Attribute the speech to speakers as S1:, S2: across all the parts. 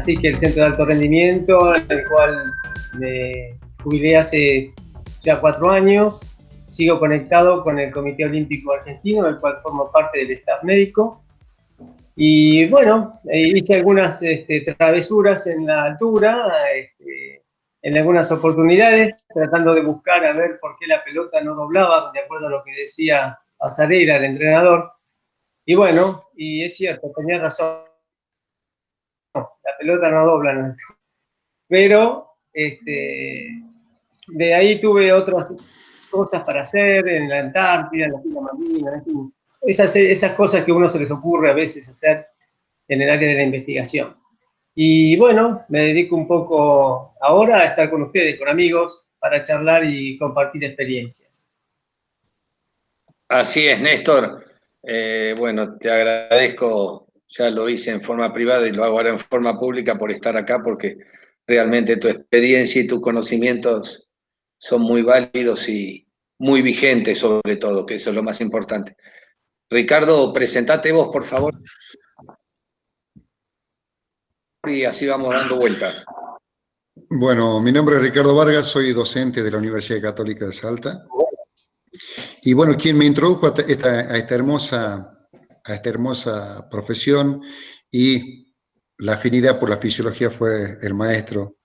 S1: así que el Centro de Alto Rendimiento, en el cual me jubilé hace ya 4 años, sigo conectado con el Comité Olímpico Argentino, del cual formo parte del staff médico. Y bueno, hice algunas travesuras en la altura, en algunas oportunidades, tratando de buscar a ver por qué la pelota no doblaba, de acuerdo a lo que decía Pasarela, el entrenador. Y bueno, y es cierto, tenía razón, la pelota no dobla, ¿no? Pero de ahí tuve otras cosas para hacer en la Antártida, en la Isla Malvinas, en fin, esas cosas que a uno se les ocurre a veces hacer en el área de la investigación. Y bueno, me dedico un poco ahora a estar con ustedes, con amigos, para charlar y compartir experiencias.
S2: Así es, Néstor. Bueno, te agradezco, ya lo hice en forma privada y lo hago ahora en forma pública por estar acá, porque realmente tu experiencia y tus conocimientos son muy válidos y muy vigentes sobre todo, que eso es lo más importante. Ricardo, presentate vos, por favor, y así vamos dando vuelta.
S3: Bueno, mi nombre es Ricardo Vargas, soy docente de la Universidad Católica de Salta. Y bueno, quien me introdujo a esta hermosa profesión y la afinidad por la fisiología fue el maestro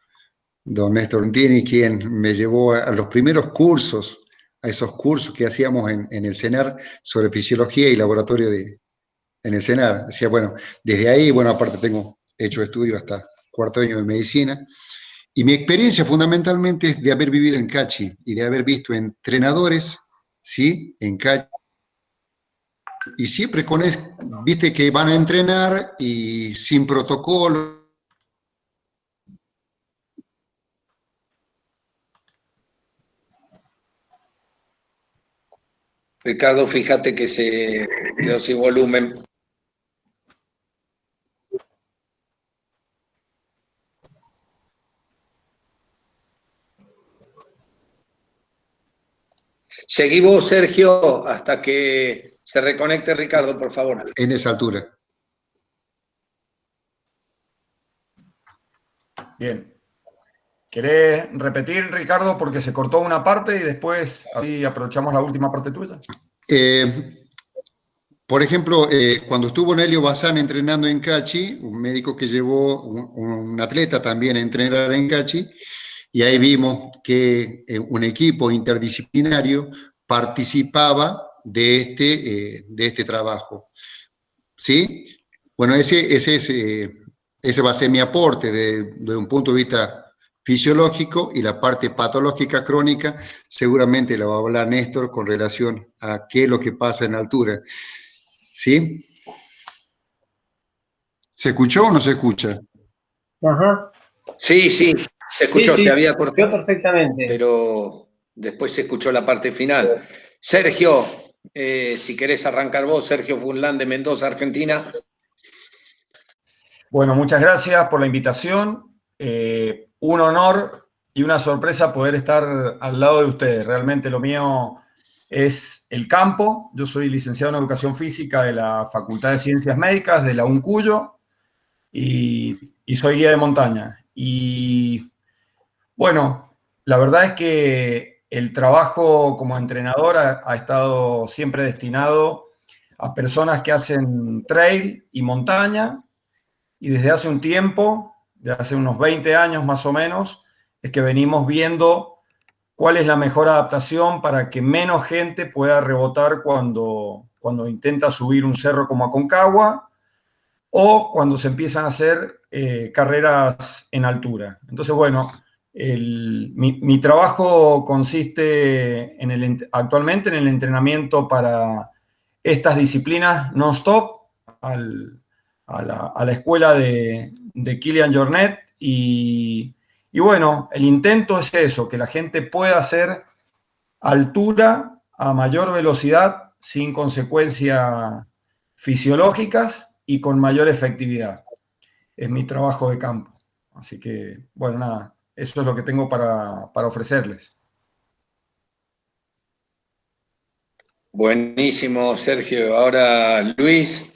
S3: don Néstor Untini, quien me llevó a los primeros cursos, a esos cursos que hacíamos en el CENAR sobre fisiología y laboratorio en el CENAR. Decía, bueno, desde ahí, bueno, aparte tengo hecho estudio hasta 4º año de medicina, y mi experiencia fundamentalmente es de haber vivido en Cachi y de haber visto entrenadores, ¿sí?, en Cachi, y siempre viste que van a entrenar y sin protocolo.
S2: Ricardo, fíjate que se quedó sin volumen. Seguí vos, Sergio, hasta que se reconecte Ricardo, por favor.
S3: En esa altura.
S4: Bien. ¿Querés repetir, Ricardo, porque se cortó una parte y después así aprovechamos la última parte tuya?
S3: Por ejemplo, cuando estuvo Nelio Bazán entrenando en Cachi, un médico que llevó un atleta también a entrenar en Cachi, y ahí vimos que un equipo interdisciplinario participaba de este trabajo. ¿Sí? Bueno, ese va a ser mi aporte de un punto de vista fisiológico, y la parte patológica crónica seguramente la va a hablar Néstor con relación a qué es lo que pasa en altura. ¿Sí? ¿Se escuchó o no se escucha?
S1: Ajá.
S2: Sí, se escuchó,
S1: Sí,
S2: se había cortado.
S1: perfectamente.
S2: Pero después se escuchó la parte final. Sergio, si querés arrancar vos, Sergio Funlán de Mendoza, Argentina.
S4: Bueno, muchas gracias por la invitación. Un honor y una sorpresa poder estar al lado de ustedes. Realmente lo mío es el campo. Yo soy licenciado en Educación Física de la Facultad de Ciencias Médicas de la UNCUYO y soy guía de montaña. Y bueno, la verdad es que el trabajo como entrenador ha estado siempre destinado a personas que hacen trail y montaña, y desde hace un tiempo, de hace unos 20 años más o menos, es que venimos viendo cuál es la mejor adaptación para que menos gente pueda rebotar cuando intenta subir un cerro como Aconcagua o cuando se empiezan a hacer carreras en altura. Entonces, bueno, mi trabajo consiste actualmente en el entrenamiento para estas disciplinas non-stop a la escuela de Kilian Jornet y bueno, el intento es eso, que la gente pueda hacer altura a mayor velocidad sin consecuencias fisiológicas y con mayor efectividad. Es mi trabajo de campo. Así que, bueno, nada, eso es lo que tengo para ofrecerles.
S2: Buenísimo, Sergio. Ahora Luis,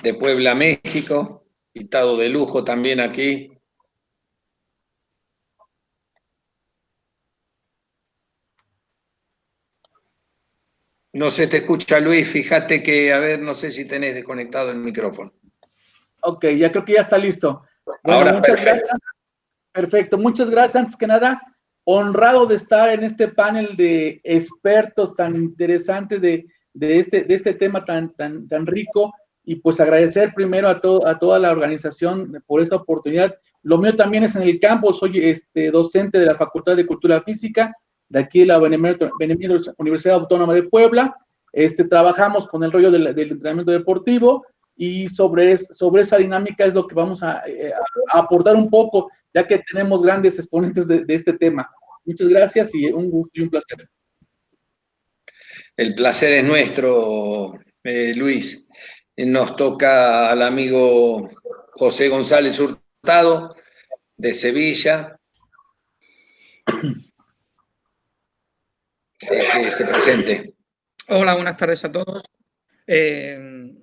S2: de Puebla, México, invitado de lujo también aquí. No se te escucha, Luis. Fíjate que, a ver, no sé si tenés desconectado el micrófono.
S5: Ok, ya creo que ya está listo. Bueno,
S2: Ahora
S5: muchas
S2: perfecto.
S5: gracias. Perfecto, muchas gracias. Antes que nada, honrado de estar en este panel de expertos tan interesantes de este tema tan rico, y pues agradecer primero a toda la organización por esta oportunidad. Lo mío también es en el campo, soy docente de la Facultad de Cultura Física, de aquí de la Benemérita Universidad Autónoma de Puebla. Trabajamos con el rollo del entrenamiento deportivo, y sobre esa dinámica es lo que vamos a aportar un poco, ya que tenemos grandes exponentes de este tema. Muchas gracias y un gusto y un placer.
S2: El placer es nuestro, Luis. Nos toca al amigo José González Hurtado, de Sevilla, que se presente.
S6: Hola, buenas tardes a todos.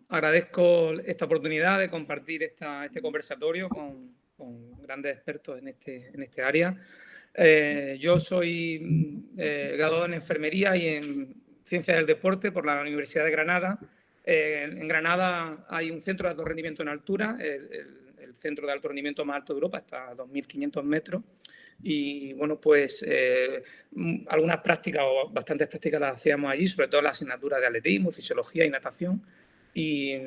S6: Agradezco esta oportunidad de compartir este conversatorio con grandes expertos en este área. Yo soy graduado en Enfermería y en Ciencias del Deporte por la Universidad de Granada. En Granada hay un centro de alto rendimiento en altura, el centro de alto rendimiento más alto de Europa, está a 2.500 metros. Y bueno, pues algunas prácticas o bastantes prácticas las hacíamos allí, sobre todo la asignatura de atletismo, fisiología y natación. Y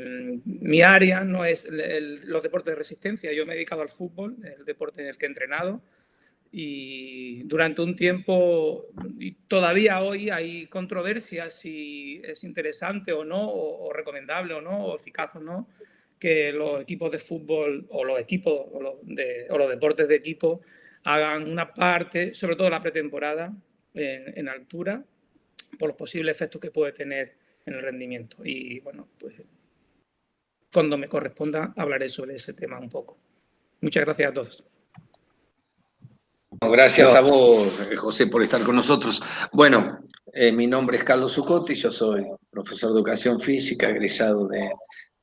S6: mi área no es los deportes de resistencia. Yo me he dedicado al fútbol, el deporte en el que he entrenado. Y durante un tiempo, y todavía hoy, hay controversias si es interesante o no, o recomendable o no, o eficaz o no, que los equipos de fútbol o los equipos o los deportes de equipo hagan una parte, sobre todo la pretemporada, en altura, por los posibles efectos que puede tener en el rendimiento. Y bueno, pues cuando me corresponda hablaré sobre ese tema un poco. Muchas gracias a todos.
S2: Gracias a vos, José, por estar con nosotros. Bueno, mi nombre es Carlos Zucotti, yo soy profesor de Educación Física, egresado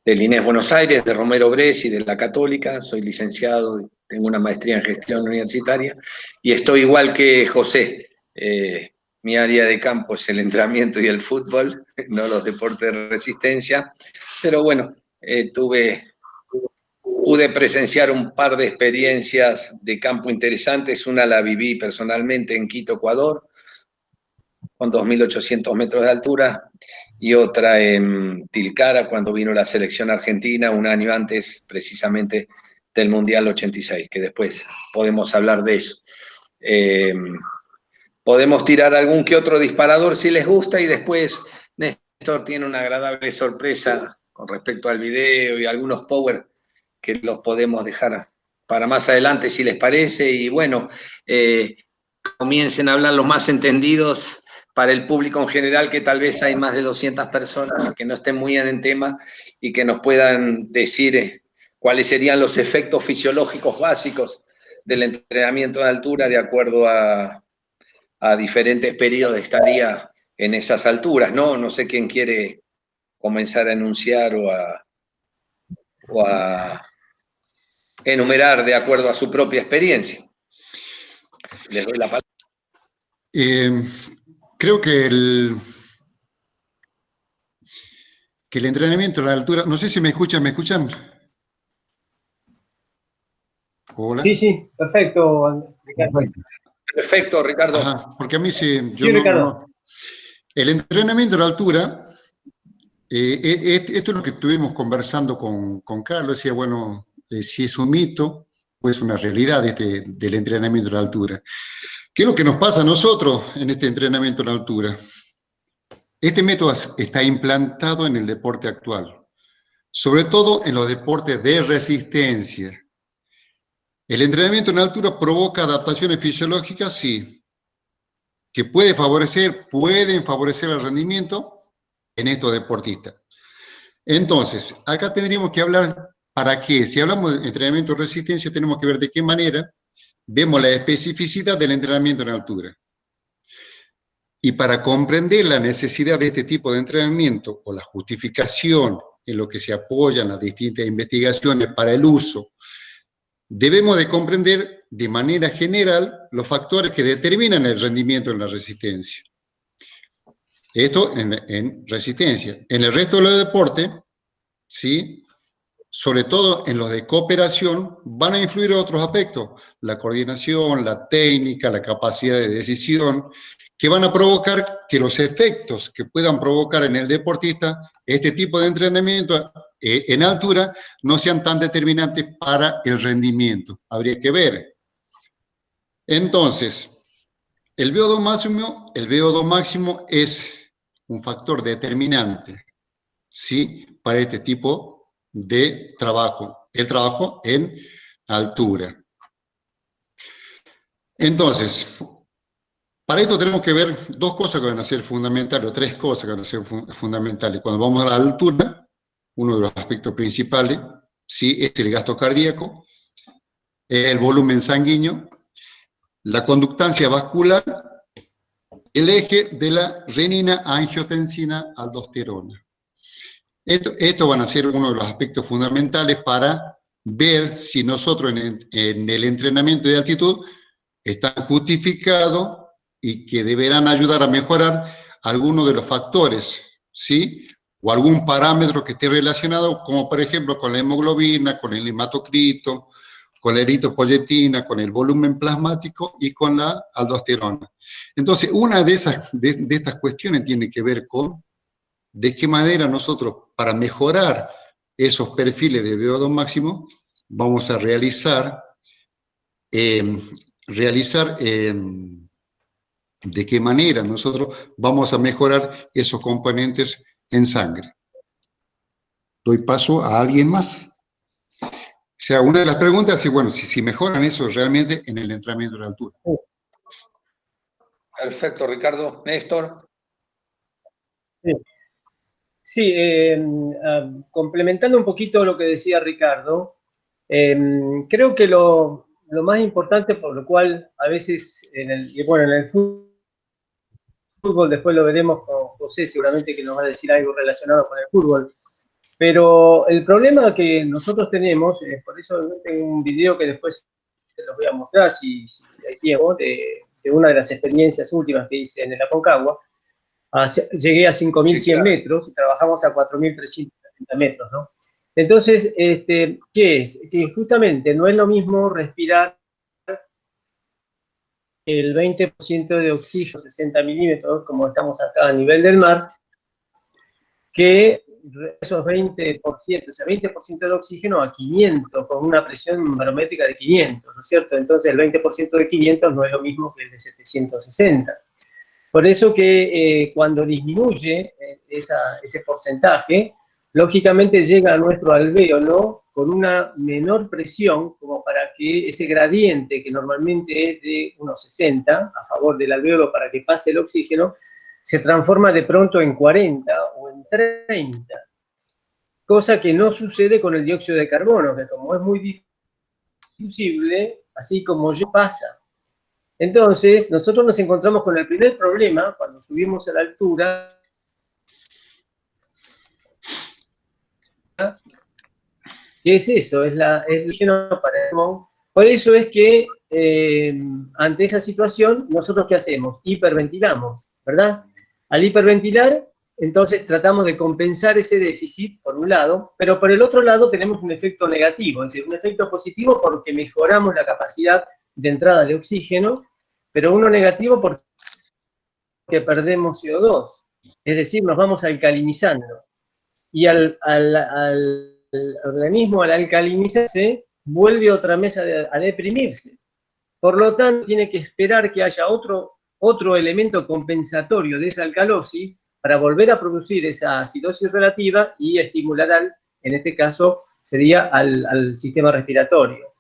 S2: del INES Buenos Aires, de Romero Bresci, de la Católica. Soy licenciado y tengo una maestría en gestión universitaria. Y estoy igual que José. Mi área de campo es el entrenamiento y el fútbol, no los deportes de resistencia. Pero bueno, pude presenciar un par de experiencias de campo interesantes. Una la viví personalmente en Quito, Ecuador, con 2.800 metros de altura, y otra en Tilcara, cuando vino la selección argentina, un año antes precisamente del Mundial 86, que después podemos hablar de eso. Podemos tirar algún que otro disparador si les gusta, y después Néstor tiene una agradable sorpresa con respecto al video y algunos power que los podemos dejar para más adelante, si les parece. Y bueno, comiencen a hablar los más entendidos para el público en general, que tal vez hay más de 200 personas que no estén muy en el tema y que nos puedan decir cuáles serían los efectos fisiológicos básicos del entrenamiento de altura de acuerdo a diferentes periodos de estadía en esas alturas, ¿no? No sé quién quiere comenzar a enunciar o a enumerar de acuerdo a su propia experiencia. Les doy la palabra.
S3: Creo que el entrenamiento a la altura, no sé si ¿me escuchan? Hola.
S1: Sí, perfecto, Ricardo.
S2: Perfecto, Ricardo.
S3: Ajá, porque a mí sí,
S1: Sí, Ricardo.
S3: El entrenamiento a la altura, esto es lo que estuvimos conversando con Carlos. Decía, bueno, si es un mito o es una realidad del entrenamiento a la altura. ¿Qué es lo que nos pasa a nosotros en este entrenamiento a la altura? Este método está implantado en el deporte actual, sobre todo en los deportes de resistencia. El entrenamiento en altura provoca adaptaciones fisiológicas, sí, que pueden favorecer el rendimiento en estos deportistas. Entonces, acá tendríamos que hablar, ¿para qué? Si hablamos de entrenamiento de resistencia, tenemos que ver de qué manera vemos la especificidad del entrenamiento en altura. Y para comprender la necesidad de este tipo de entrenamiento o la justificación en lo que se apoyan las distintas investigaciones para el uso, debemos de comprender de manera general los factores que determinan el rendimiento en la resistencia. Esto en resistencia. En el resto de los deportes, ¿sí? Sobre todo en los de cooperación, van a influir otros aspectos, la coordinación, la técnica, la capacidad de decisión, que van a provocar que los efectos que puedan provocar en el deportista este tipo de entrenamiento en altura no sean tan determinantes para el rendimiento. Habría que ver. Entonces, el VO2 máximo es un factor determinante, ¿sí? Para este tipo de trabajo, el trabajo en altura. Entonces, para esto tenemos que ver dos cosas que van a ser fundamentales, o tres cosas que van a ser fundamentales. Cuando vamos a la altura, uno de los aspectos principales, ¿sí? Es el gasto cardíaco, el volumen sanguíneo, la conductancia vascular, el eje de la renina, angiotensina, aldosterona. Esto van a ser uno de los aspectos fundamentales para ver si nosotros en el entrenamiento de altitud están justificados y que deberán ayudar a mejorar algunos de los factores, ¿sí? O algún parámetro que esté relacionado, como por ejemplo con la hemoglobina, con el hematocrito, con la eritropoyetina, con el volumen plasmático y con la aldosterona. Entonces, una de estas cuestiones tiene que ver con de qué manera nosotros, para mejorar esos perfiles de VO2 máximo, vamos a realizar de qué manera nosotros vamos a mejorar esos componentes en sangre. Doy paso a alguien más. O sea, una de las preguntas es, bueno, si mejoran eso realmente en el entrenamiento de altura.
S2: Perfecto, Ricardo. Néstor.
S1: Sí, complementando un poquito lo que decía Ricardo, creo que lo más importante, por lo cual a veces, en el fútbol, después lo veremos con José, seguramente que nos va a decir algo relacionado con el fútbol, pero el problema que nosotros tenemos, por eso tengo un video que después se los voy a mostrar, si hay tiempo, de una de las experiencias últimas que hice en el Aconcagua. Llegué a 5.100
S2: Sí, claro.
S1: metros y trabajamos a 4.370 metros, ¿no? Entonces, ¿qué es? Que justamente no es lo mismo respirar el 20% de oxígeno, 60 milímetros, como estamos acá a nivel del mar, que esos 20%, ese 20% de oxígeno a 500, con una presión barométrica de 500, ¿no es cierto? Entonces, el 20% de 500 no es lo mismo que el de 760. Por eso que cuando disminuye ese porcentaje, lógicamente llega a nuestro alvéolo con una menor presión, como para que ese gradiente, que normalmente es de unos 60 a favor del alvéolo para que pase el oxígeno, se transforma de pronto en 40 o en 30. Cosa que no sucede con el dióxido de carbono, que como es muy difusible, así como yo pasa. Entonces, nosotros nos encontramos con el primer problema cuando subimos a la altura, que es eso, es el oxígeno para el pulmón. Por eso es que ante esa situación, ¿nosotros qué hacemos? Hiperventilamos, ¿verdad? Al hiperventilar, entonces tratamos de compensar ese déficit, por un lado, pero por el otro lado tenemos un efecto negativo, es decir, un efecto positivo porque mejoramos la capacidad de entrada de oxígeno, pero uno negativo porque perdemos CO2, es decir, nos vamos alcalinizando. Y al organismo, al alcalinizarse, vuelve otra vez a deprimirse. Por lo tanto, tiene que esperar que haya otro elemento compensatorio de esa alcalosis para volver a producir esa acidosis relativa y estimular en este caso, sería al sistema respiratorio.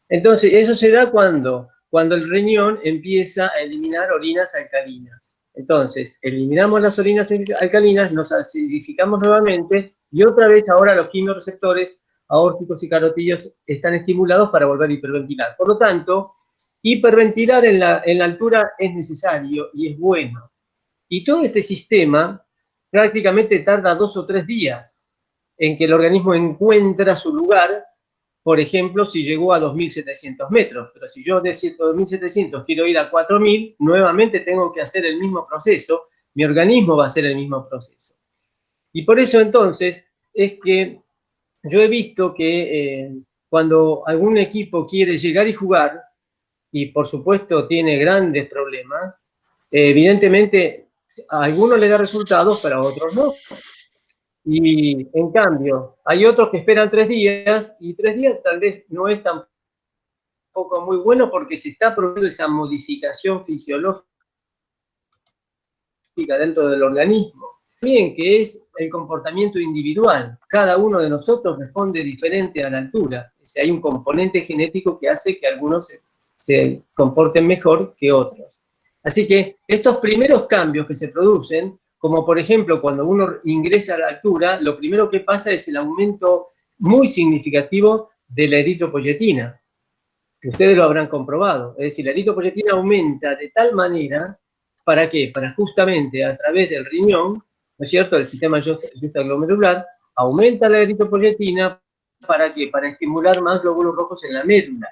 S1: Entonces, eso se da cuando el riñón empieza a eliminar orinas alcalinas. Entonces, eliminamos las orinas alcalinas, nos acidificamos nuevamente y otra vez ahora los quimioreceptores aórticos y carotídeos están estimulados para volver a hiperventilar. Por lo tanto, hiperventilar en la altura es necesario y es bueno. Y todo este sistema prácticamente tarda 2 o 3 días en que el organismo encuentra su lugar. Por ejemplo, si llegó a 2.700 metros, pero si yo de 2.700 quiero ir a 4.000, nuevamente tengo que hacer el mismo proceso mi organismo va a hacer el mismo proceso. Y por eso entonces es que yo he visto que cuando algún equipo quiere llegar y jugar, y por supuesto tiene grandes problemas, evidentemente a algunos les da resultados, pero a otros no. Y en cambio, hay otros que esperan 3 días, y 3 días tal vez no es tampoco muy bueno porque se está produciendo esa modificación fisiológica dentro del organismo. También que es el comportamiento individual. Cada uno de nosotros responde diferente a la altura. O sea, hay un componente genético que hace que algunos se comporten mejor que otros. Así que estos primeros cambios que se producen, como por ejemplo cuando uno ingresa a la altura, lo primero que pasa es el aumento muy significativo de la eritropoyetina, que ustedes lo habrán comprobado. Es decir, la eritropoyetina aumenta de tal manera, ¿para qué? Para justamente a través del riñón, ¿no es cierto?, el sistema justaglomerular, aumenta la eritropoyetina, ¿para qué? Para estimular más glóbulos rojos en la médula.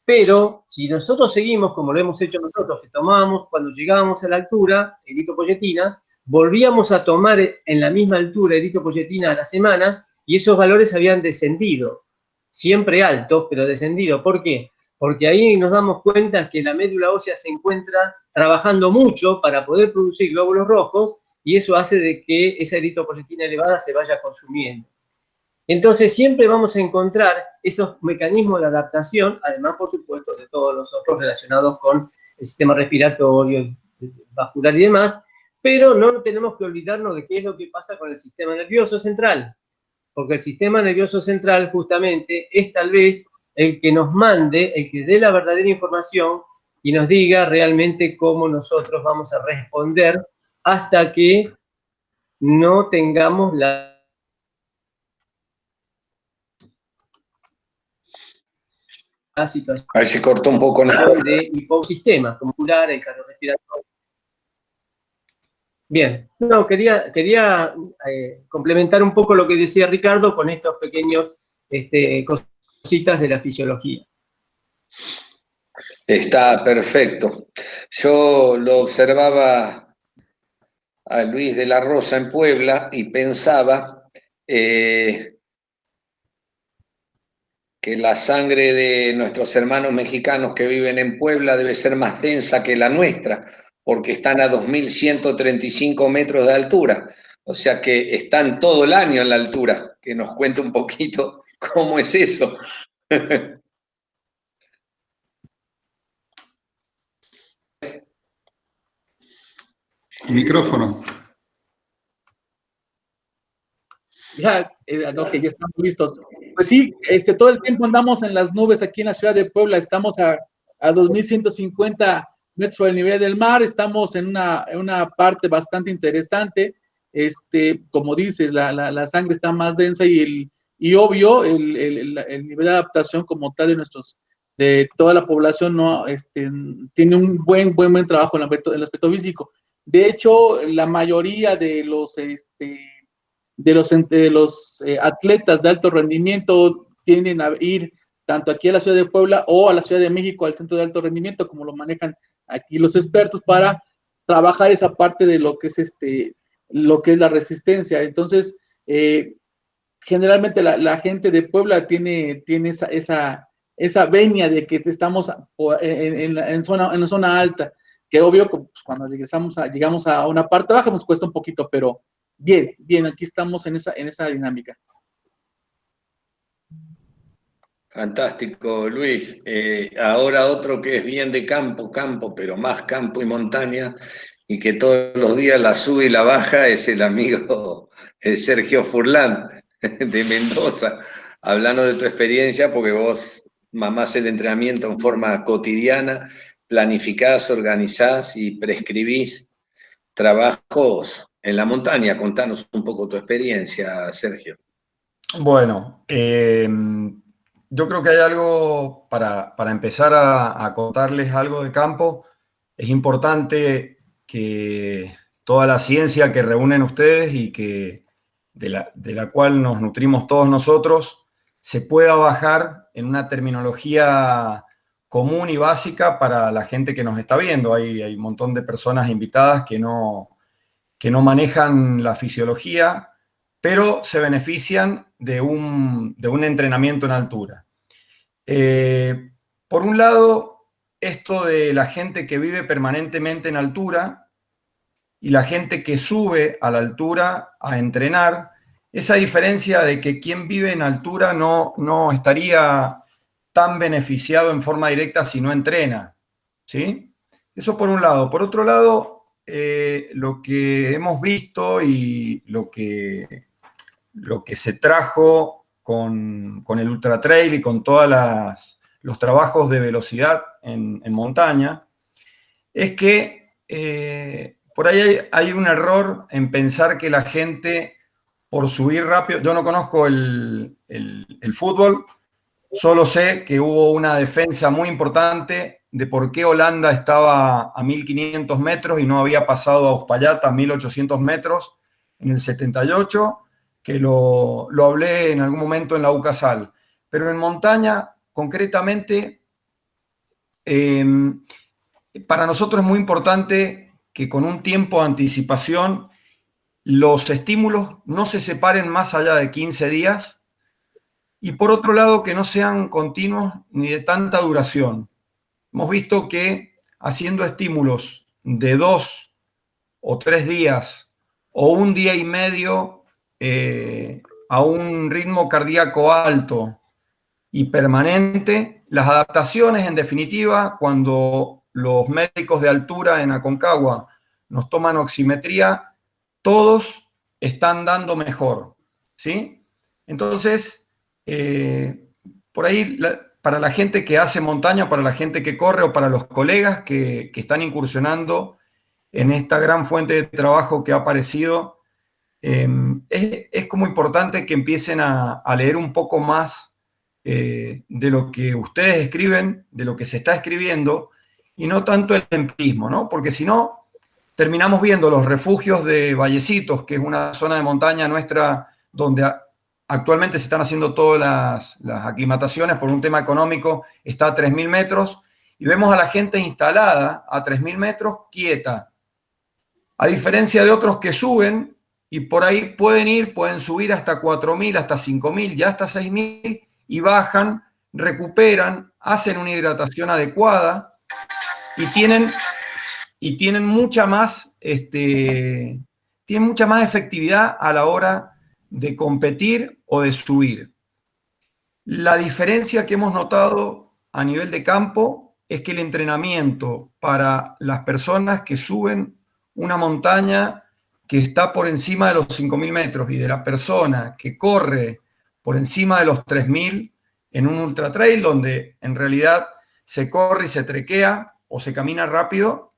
S1: Pero si nosotros seguimos, como lo hemos hecho nosotros, que tomábamos cuando llegábamos a la altura, eritropoyetina, volvíamos a tomar en la misma altura eritropoyetina a la semana, y esos valores habían descendido, siempre altos, pero descendido. ¿Por qué? Porque ahí nos damos cuenta que la médula ósea se encuentra trabajando mucho para poder producir glóbulos rojos, y eso hace de que esa eritropoyetina elevada se vaya consumiendo. Entonces siempre vamos a encontrar esos mecanismos de adaptación, además por supuesto de todos los otros relacionados con el sistema respiratorio, vascular y demás, pero no tenemos que olvidarnos de qué es lo que pasa con el sistema nervioso central, porque el sistema nervioso central justamente es tal vez el que nos mande, el que dé la verdadera información y nos diga realmente cómo nosotros vamos a responder hasta que no tengamos la situación.
S2: A ver si cortó un poco.
S1: De hiposistema, como curar el cardiorrespiratorio. Bien, no, quería complementar un poco lo que decía Ricardo con estos pequeños cositas de la fisiología.
S2: Está perfecto. Yo lo observaba a Luis de la Rosa en Puebla y pensaba que la sangre de nuestros hermanos mexicanos que viven en Puebla debe ser más densa que la nuestra, porque están a 2.135 metros de altura. O sea que están todo el año en la altura. Que nos cuente un poquito cómo es eso.
S3: Micrófono.
S5: Ya, ok, ya estamos listos. Pues sí, todo el tiempo andamos en las nubes aquí en la ciudad de Puebla, estamos a 2.150 metros del nivel del mar, estamos en una parte bastante interesante, como dices, la sangre está más densa y obvio, el nivel de adaptación como tal de toda la población no tiene un buen trabajo en el aspecto físico. De hecho, la mayoría de los atletas de alto rendimiento tienden a ir tanto aquí a la ciudad de Puebla o a la Ciudad de México, al centro de alto rendimiento, como lo manejan aquí los expertos, para trabajar esa parte de lo que es la resistencia. Entonces, generalmente la gente de Puebla tiene esa venia de que estamos en la zona alta, que obvio, pues, cuando llegamos a una parte baja nos cuesta un poquito, pero bien, aquí estamos en esa dinámica.
S2: Fantástico, Luis. Ahora otro que es bien de campo, pero más campo y montaña, y que todos los días la sube y la baja, es el amigo Sergio Furlan, de Mendoza. Hablando de tu experiencia, porque vos mamás el entrenamiento en forma cotidiana, planificás, organizás y prescribís trabajos en la montaña. Contanos un poco tu experiencia, Sergio.
S4: Bueno, yo creo que hay algo para empezar a contarles algo de campo. Es importante que toda la ciencia que reúnen ustedes y que de la cual nos nutrimos todos nosotros se pueda bajar en una terminología común y básica para la gente que nos está viendo. Hay un montón de personas invitadas que no que no manejan la fisiología, pero se benefician de un entrenamiento en altura. Por un lado, esto de la gente que vive permanentemente en altura y la gente que sube a la altura a entrenar, esa diferencia de que quien vive en altura no estaría tan beneficiado en forma directa si no entrena, ¿sí? Eso por un lado. Por otro lado, lo que hemos visto y lo que se trajo con el ultra trail y con todos los trabajos de velocidad en montaña, es que por ahí hay un error en pensar que la gente, por subir rápido, yo no conozco el fútbol, solo sé que hubo una defensa muy importante de por qué Holanda estaba a 1500 metros y no había pasado a Uspallata a 1800 metros en el 78, que lo hablé en algún momento en la UCASAL. Pero en montaña, concretamente, para nosotros es muy importante que con un tiempo de anticipación los estímulos no se separen más allá de 15 días y por otro lado que no sean continuos ni de tanta duración. Hemos visto que haciendo estímulos de 2 o 3 días o un día y medio a un ritmo cardíaco alto y permanente, las adaptaciones, en definitiva, cuando los médicos de altura en Aconcagua nos toman oximetría, todos están dando mejor, ¿sí? Entonces, por ahí, para la gente que hace montaña, para la gente que corre o para los colegas que están incursionando en esta gran fuente de trabajo que ha aparecido, es como importante que empiecen a leer un poco más de lo que ustedes escriben, de lo que se está escribiendo, y no tanto el empirismo, ¿no? Porque si no, terminamos viendo los refugios de Vallecitos, que es una zona de montaña nuestra donde actualmente se están haciendo todas las aclimataciones por un tema económico, está a 3000 metros, y vemos a la gente instalada a 3000 metros quieta. A diferencia de otros que suben, y por ahí pueden subir hasta 4000, hasta 5000, ya hasta 6000, y bajan, recuperan, hacen una hidratación adecuada y tienen mucha más efectividad a la hora de competir o de subir. La diferencia que hemos notado a nivel de campo es que el entrenamiento para las personas que suben una montaña que está por encima de los 5000 metros y de la persona que corre por encima de los 3000 en un ultra trail, donde en realidad se corre y se trequea o se camina rápido,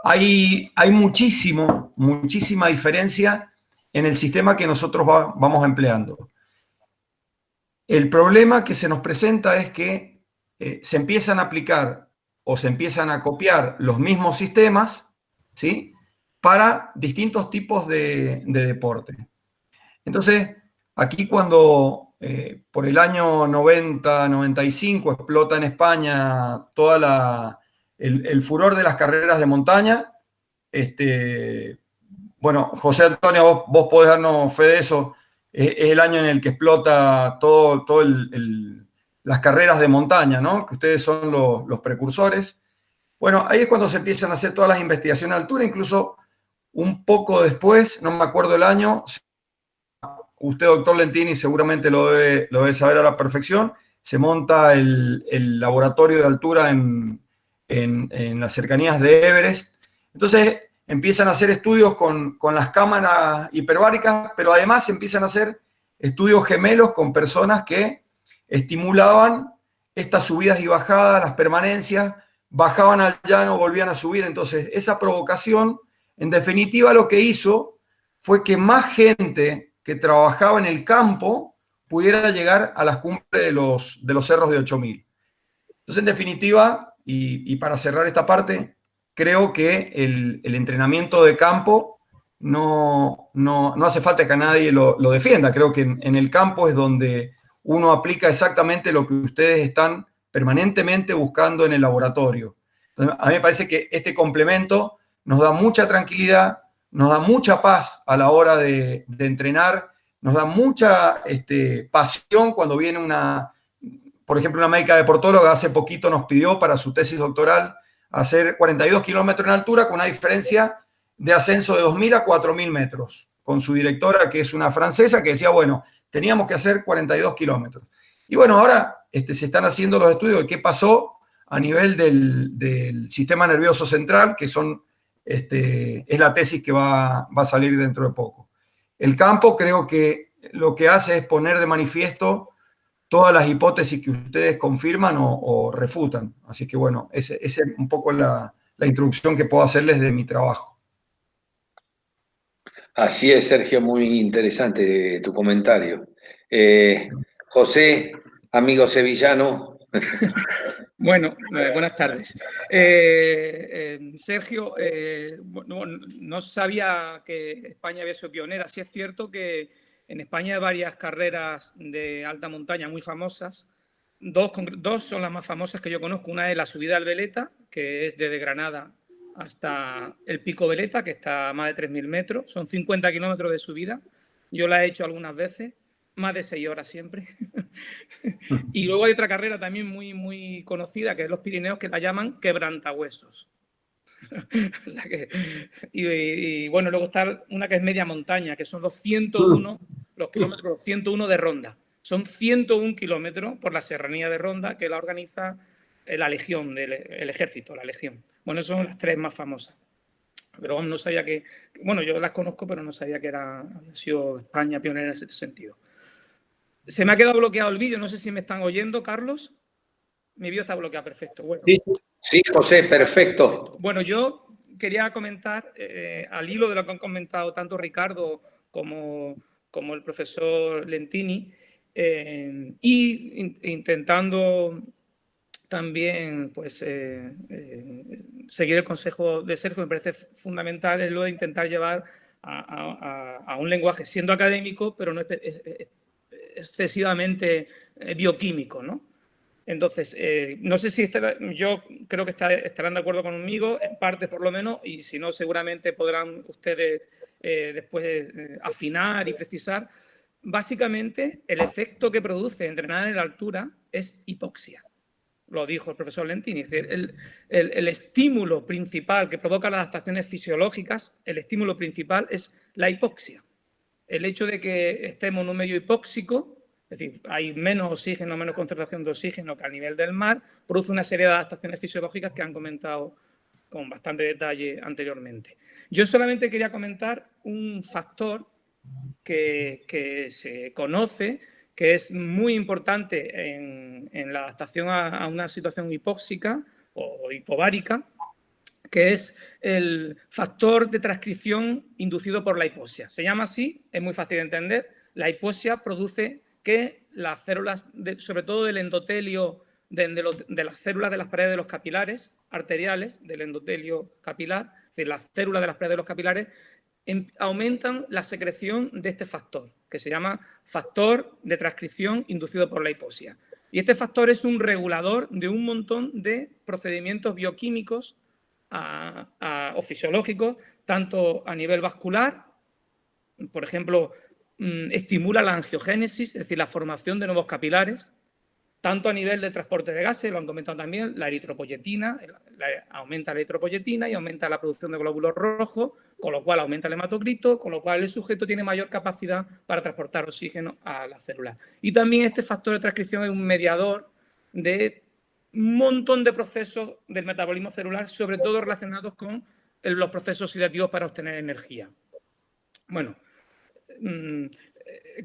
S4: hay muchísima diferencia en el sistema que nosotros vamos empleando. El problema que se nos presenta es que se empiezan a aplicar o se empiezan a copiar los mismos sistemas, ¿sí?, para distintos tipos de deporte. Entonces, aquí cuando por el año 90-95 explota en España toda el furor de las carreras de montaña, bueno, José Antonio, vos podés darnos fe de eso, es el año en el que explota las carreras de montaña, ¿no? Que ustedes son los precursores. Bueno, ahí es cuando se empiezan a hacer todas las investigaciones de altura, incluso un poco después, no me acuerdo el año, usted, doctor Lentini, seguramente lo debe saber a la perfección, se monta el laboratorio de altura en las cercanías de Everest. Entonces empiezan a hacer estudios con las cámaras hiperbáricas, pero además empiezan a hacer estudios gemelos con personas que estimulaban estas subidas y bajadas, las permanencias, bajaban al llano, volvían a subir. Entonces esa provocación, en definitiva, lo que hizo fue que más gente que trabajaba en el campo pudiera llegar a las cumbres de los cerros de 8000. Entonces, en definitiva, y para cerrar esta parte, creo que el entrenamiento de campo no hace falta que nadie lo defienda. Creo que en el campo es donde uno aplica exactamente lo que ustedes están permanentemente buscando en el laboratorio. Entonces, a mí me parece que este complemento nos da mucha tranquilidad, nos da mucha paz a la hora de entrenar, nos da mucha pasión cuando viene por ejemplo, una médica deportóloga hace poquito nos pidió para su tesis doctoral hacer 42 kilómetros en altura con una diferencia de ascenso de 2.000 a 4.000 metros, con su directora, que es una francesa, que decía, bueno, teníamos que hacer 42 kilómetros. Y bueno, ahora se están haciendo los estudios de qué pasó a nivel del sistema nervioso central, que es la tesis que va a salir dentro de poco. El campo creo que lo que hace es poner de manifiesto todas las hipótesis que ustedes confirman o refutan. Así que bueno, esa es un poco la introducción que puedo hacerles de mi trabajo.
S2: Así es, Sergio, muy interesante tu comentario. José, amigo sevillano.
S6: Bueno, buenas tardes. Sergio, no sabía que España había sido pionera. Sí es cierto que en España hay varias carreras de alta montaña muy famosas. Dos son las más famosas que yo conozco. Una es la subida al Veleta, que es desde Granada hasta el Pico Veleta, que está a más de 3.000 metros. Son 50 kilómetros de subida. Yo la he hecho algunas veces, más de 6 horas siempre. Y luego hay otra carrera también muy, muy conocida, que es los Pirineos, que la llaman quebrantahuesos. O sea y bueno, luego está una que es media montaña, que son los 101, los kilómetros 101 de Ronda. Son 101 kilómetros por la serranía de Ronda, que la organiza la Legión, el Ejército, la Legión. Bueno, esas son las 3 más famosas. Pero no sabía que... Bueno, yo las conozco, pero no sabía que había sido España pionera en ese sentido. Se me ha quedado bloqueado el vídeo, no sé si me están oyendo, Carlos. Mi vídeo está bloqueado, perfecto. Bueno,
S2: sí, José, perfecto.
S6: Bueno, yo quería comentar, al hilo de lo que han comentado tanto Ricardo como el profesor Lentini, y intentando también pues, seguir el consejo de Sergio, me parece fundamental, es lo de intentar llevar a un lenguaje siendo académico, pero no excesivamente bioquímico, ¿no? Entonces, no sé si yo creo que estarán de acuerdo conmigo, en parte por lo menos, y si no, seguramente podrán ustedes después afinar y precisar. Básicamente, el efecto que produce entrenar en la altura es hipoxia. Lo dijo el profesor Lentini. Es decir, el estímulo principal que provoca las adaptaciones fisiológicas, el estímulo principal es la hipoxia. El hecho de que estemos en un medio hipóxico, es decir, hay menos oxígeno, menos concentración de oxígeno que a nivel del mar, produce una serie de adaptaciones fisiológicas que han comentado con bastante detalle anteriormente. Yo solamente quería comentar un factor que se conoce, que es muy importante en la adaptación a una situación hipóxica o hipovárica, que es el factor de transcripción inducido por la hipoxia. Se llama así, es muy fácil de entender. La hipoxia produce que las células, sobre todo del endotelio, de las células de las paredes de los capilares arteriales, del endotelio capilar, es decir, las células de las paredes de los capilares, aumentan la secreción de este factor, que se llama factor de transcripción inducido por la hipoxia. Y este factor es un regulador de un montón de procedimientos bioquímicos o fisiológicos, tanto a nivel vascular, por ejemplo, estimula la angiogénesis, es decir, la formación de nuevos capilares, tanto a nivel de transporte de gases, lo han comentado también, la eritropoyetina, aumenta la eritropoyetina y aumenta la producción de glóbulos rojos, con lo cual aumenta el hematocrito, con lo cual el sujeto tiene mayor capacidad para transportar oxígeno a las células. Y también este factor de transcripción es un mediador de un montón de procesos del metabolismo celular, sobre todo relacionados con los procesos oxidativos para obtener energía. Bueno,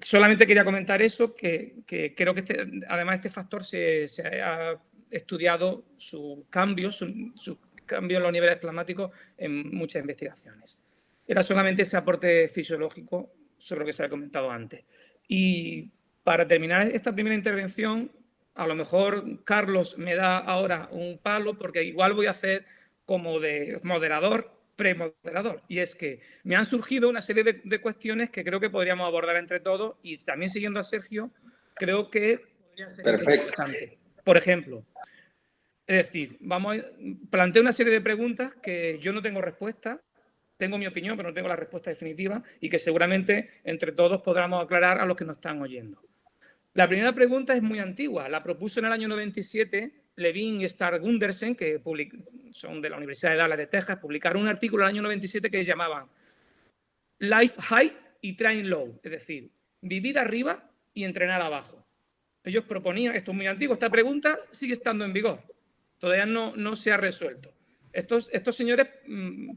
S6: solamente quería comentar eso, que creo que además este factor se ha estudiado su cambio en los niveles plasmáticos en muchas investigaciones. Era solamente ese aporte fisiológico sobre lo que se ha comentado antes. Y para terminar esta primera intervención, a lo mejor Carlos me da ahora un palo, porque igual voy a hacer como de moderador, premoderador. Y es que me han surgido una serie de cuestiones que creo que podríamos abordar entre todos, y también siguiendo a Sergio, creo que podría ser interesante. Por ejemplo, es decir, planteo una serie de preguntas que yo no tengo respuesta, Tengo mi opinión, pero no tengo la respuesta definitiva y que seguramente entre todos podamos aclarar a los que nos están oyendo. La primera pregunta es muy antigua. La propuso en el año 97 Levin y Starr Gundersen, que son de la Universidad de Dallas de Texas, publicaron un artículo en el año 97 que llamaban Life High y Train Low, es decir, vivir arriba y entrenar abajo. Ellos proponían, esto es muy antiguo, esta pregunta sigue estando en vigor, todavía no se ha resuelto. Estos señores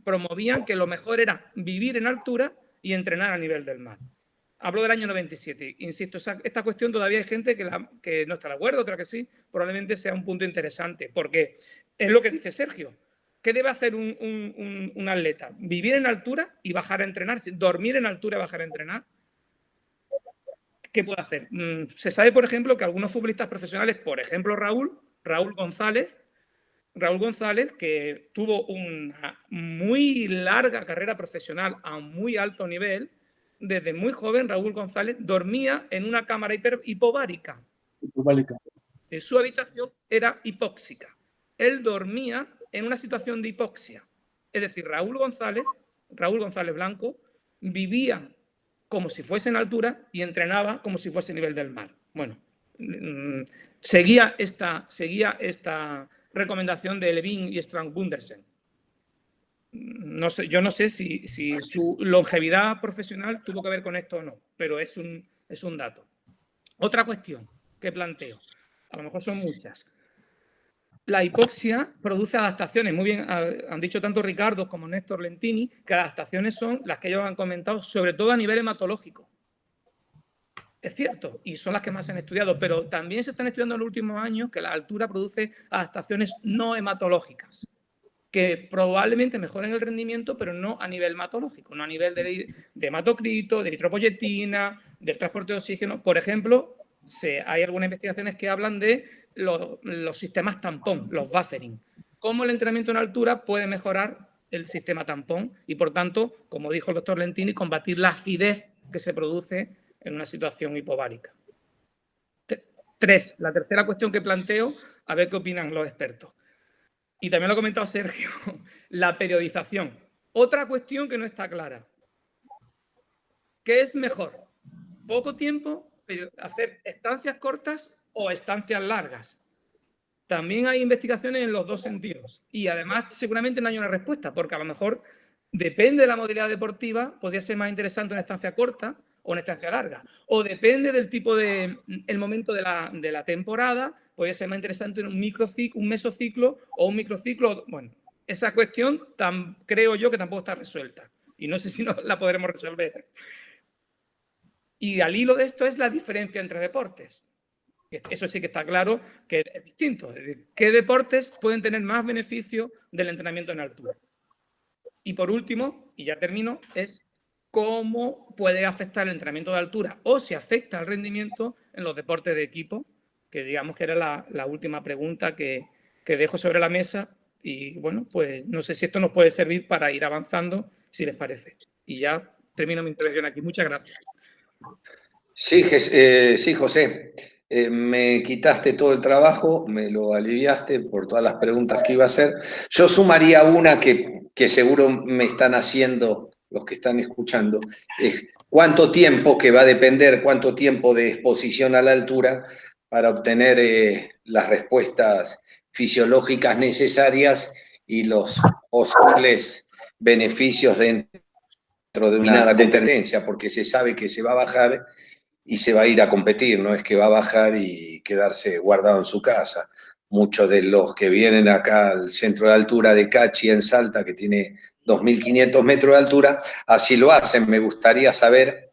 S6: promovían que lo mejor era vivir en altura y entrenar a nivel del mar. Hablo del año 97. Insisto, esta cuestión todavía hay gente que no está de acuerdo, otra que sí. Probablemente sea un punto interesante, porque es lo que dice Sergio. ¿Qué debe hacer un atleta? ¿Vivir en altura y bajar a entrenar? ¿Dormir en altura y bajar a entrenar? ¿Qué puede hacer? Se sabe, por ejemplo, que algunos futbolistas profesionales, por ejemplo Raúl González, que tuvo una muy larga carrera profesional a muy alto nivel, desde muy joven, Raúl González dormía en una cámara hipovárica. Su habitación era hipóxica. Él dormía en una situación de hipoxia. Es decir, Raúl González Blanco, vivía como si fuese en altura y entrenaba como si fuese a nivel del mar. Bueno, seguía esta recomendación de Levin y Strand Gundersen. No sé, yo no sé si su longevidad profesional tuvo que ver con esto o no, pero es un dato. Otra cuestión que planteo, a lo mejor son muchas. La hipoxia produce adaptaciones. Muy bien, han dicho tanto Ricardo como Néstor Lentini que las adaptaciones son las que ellos han comentado, sobre todo a nivel hematológico. Es cierto, y son las que más se han estudiado, pero también se están estudiando en los últimos años que la altura produce adaptaciones no hematológicas, que probablemente mejoren el rendimiento, pero no a nivel hematológico, no a nivel de hematocrito, de eritropoyetina, del transporte de oxígeno. Por ejemplo, hay algunas investigaciones que hablan de los sistemas tampón, los buffering. Cómo el entrenamiento en altura puede mejorar el sistema tampón y, por tanto, como dijo el doctor Lentini, combatir la acidez que se produce en una situación hipovárica. La tercera cuestión que planteo, a ver qué opinan los expertos. Y también lo ha comentado Sergio, la periodización. Otra cuestión que no está clara. ¿Qué es mejor? ¿Poco tiempo, hacer estancias cortas o estancias largas? También hay investigaciones en los dos sentidos. Y además seguramente no hay una respuesta, porque a lo mejor depende de la modalidad deportiva, podría ser más interesante una estancia corta o una estancia larga. O depende del tipo el momento de la temporada, podría ser más interesante un mesociclo o un microciclo. Bueno, esa cuestión creo yo que tampoco está resuelta. Y no sé si la podremos resolver. Y al hilo de esto es la diferencia entre deportes. Eso sí que está claro que es distinto. Es decir, ¿qué deportes pueden tener más beneficio del entrenamiento en altura? Y por último, y ya termino, es cómo puede afectar el entrenamiento de altura o si afecta el rendimiento en los deportes de equipo, que digamos que era la última pregunta que dejo sobre la mesa. Y bueno, pues no sé si esto nos puede servir para ir avanzando, si les parece. Y ya termino mi intervención aquí. Muchas gracias.
S2: Sí, José. Me quitaste todo el trabajo, me lo aliviaste por todas las preguntas que iba a hacer. Yo sumaría una que seguro me están haciendo los que están escuchando. ¿Cuánto tiempo, que va a depender, cuánto tiempo de exposición a la altura para obtener las respuestas fisiológicas necesarias y los posibles beneficios dentro de una competencia? Porque se sabe que se va a bajar y se va a ir a competir, no es que va a bajar y quedarse guardado en su casa. Muchos de los que vienen acá al centro de altura de Cachi en Salta, que tiene 2.500 metros de altura, así lo hacen. Me gustaría saber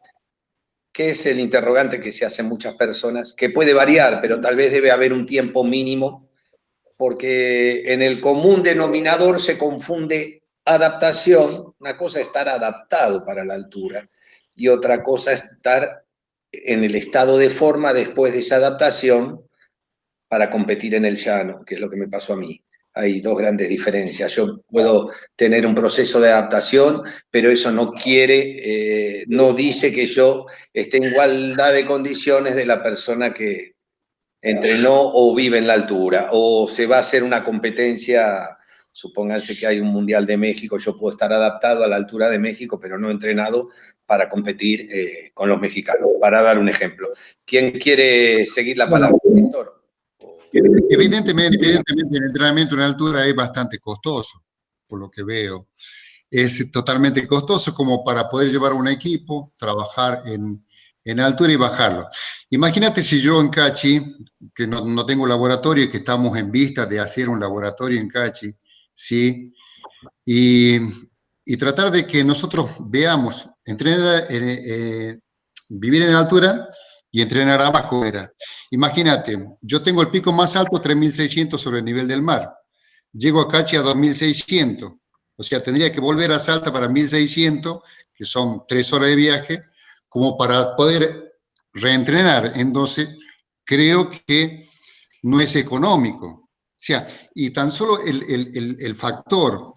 S2: qué es el interrogante que se hacen muchas personas, que puede variar, pero tal vez debe haber un tiempo mínimo, porque en el común denominador se confunde adaptación. Una cosa es estar adaptado para la altura y otra cosa es estar en el estado de forma después de esa adaptación para competir en el llano, que es lo que me pasó a mí. Hay dos grandes diferencias. Yo puedo tener un proceso de adaptación, pero eso no no dice que yo esté en igualdad de condiciones de la persona que entrenó o vive en la altura, o se va a hacer una competencia supónganse que hay un Mundial de México, yo puedo estar adaptado a la altura de México, pero no entrenado para competir con los mexicanos, para dar un ejemplo. ¿Quién quiere seguir la palabra, Víctor?
S3: Evidentemente, el entrenamiento en altura es bastante costoso, por lo que veo. Es totalmente costoso como para poder llevar un equipo, trabajar en altura y bajarlo. Imagínate si yo en Cachi, que no tengo laboratorio y que estamos en vista de hacer un laboratorio en Cachi, ¿sí? Y tratar de que nosotros veamos, entrenar, vivir en altura y entrenar abajo era. Imagínate, yo tengo el pico más alto, 3.600 sobre el nivel del mar. Llego a Cachi a 2.600. O sea, tendría que volver a Salta para 1.600, que son 3 horas de viaje, como para poder reentrenar. Entonces, creo que no es económico. O sea, y tan solo el factor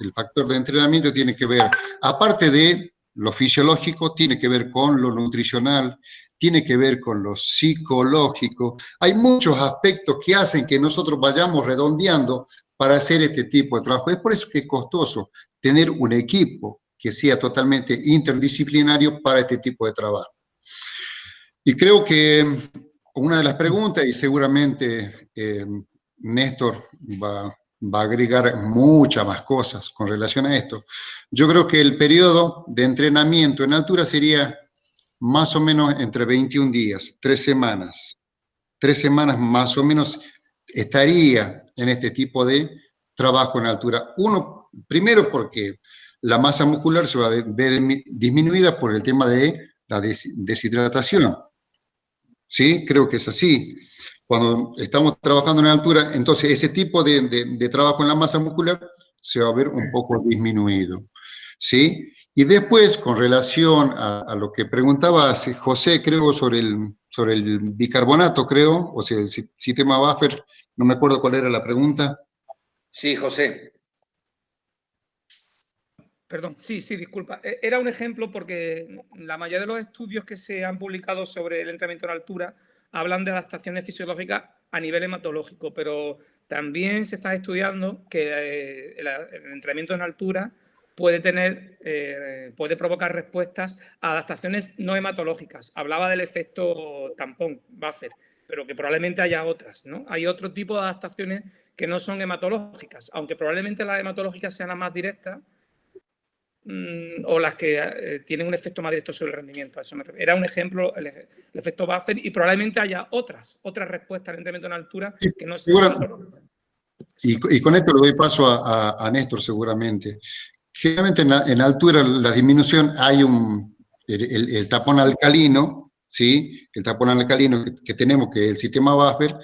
S3: de entrenamiento tiene que ver, aparte de lo fisiológico, tiene que ver con lo nutricional, tiene que ver con lo psicológico. Hay muchos aspectos que hacen que nosotros vayamos redondeando para hacer este tipo de trabajo. Es por eso que es costoso tener un equipo que sea totalmente interdisciplinario para este tipo de trabajo. Y creo que una de las preguntas, y seguramente Néstor va a agregar muchas más cosas con relación a esto, yo creo que el periodo de entrenamiento en altura sería más o menos entre 21 días, 3 semanas. 3 semanas más o menos estaría en este tipo de trabajo en altura. Uno, primero porque la masa muscular se va a ver disminuida por el tema de la deshidratación. ¿Sí? Creo que es así. Cuando estamos trabajando en altura, entonces ese tipo de trabajo en la masa muscular se va a ver un poco disminuido. ¿Sí? Y después, con relación a lo que preguntaba José, creo, sobre el bicarbonato, creo, o sea, el sistema buffer, no me acuerdo cuál era la pregunta.
S2: Sí, José.
S6: Perdón, sí, disculpa. Era un ejemplo porque la mayoría de los estudios que se han publicado sobre el entrenamiento en altura hablan de adaptaciones fisiológicas a nivel hematológico, pero también se está estudiando que el entrenamiento en altura puede provocar respuestas a adaptaciones no hematológicas. Hablaba del efecto tampón, buffer, pero que probablemente haya otras, ¿no? Hay otro tipo de adaptaciones que no son hematológicas, aunque probablemente las hematológicas sean las más directas, o las que tienen un efecto más directo sobre el rendimiento. Eso era un ejemplo, el efecto buffer, y probablemente haya otras respuestas al entrenamiento en altura que no sean.
S3: Y con esto le doy paso a Néstor seguramente. Generalmente en altura la disminución hay el tapón alcalino, ¿sí? El tapón alcalino que tenemos, que es el sistema buffer,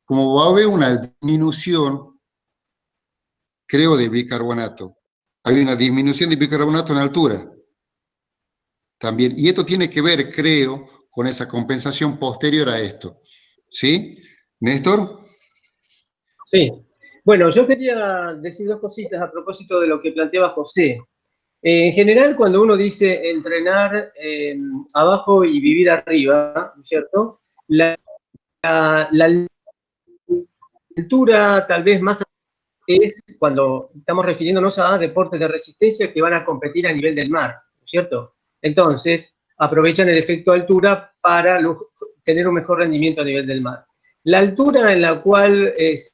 S3: como va a haber una disminución, creo, de bicarbonato. Hay una disminución de bicarbonato en altura también. Y esto tiene que ver, creo, con esa compensación posterior a esto. ¿Sí? ¿Néstor?
S1: Sí. Bueno, yo quería decir dos cositas a propósito de lo que planteaba José. En general, cuando uno dice entrenar abajo y vivir arriba, ¿cierto? La altura tal vez más es cuando estamos refiriéndonos a deportes de resistencia que van a competir a nivel del mar, ¿cierto? Entonces, aprovechan el efecto altura para tener un mejor rendimiento a nivel del mar. La altura en la cual se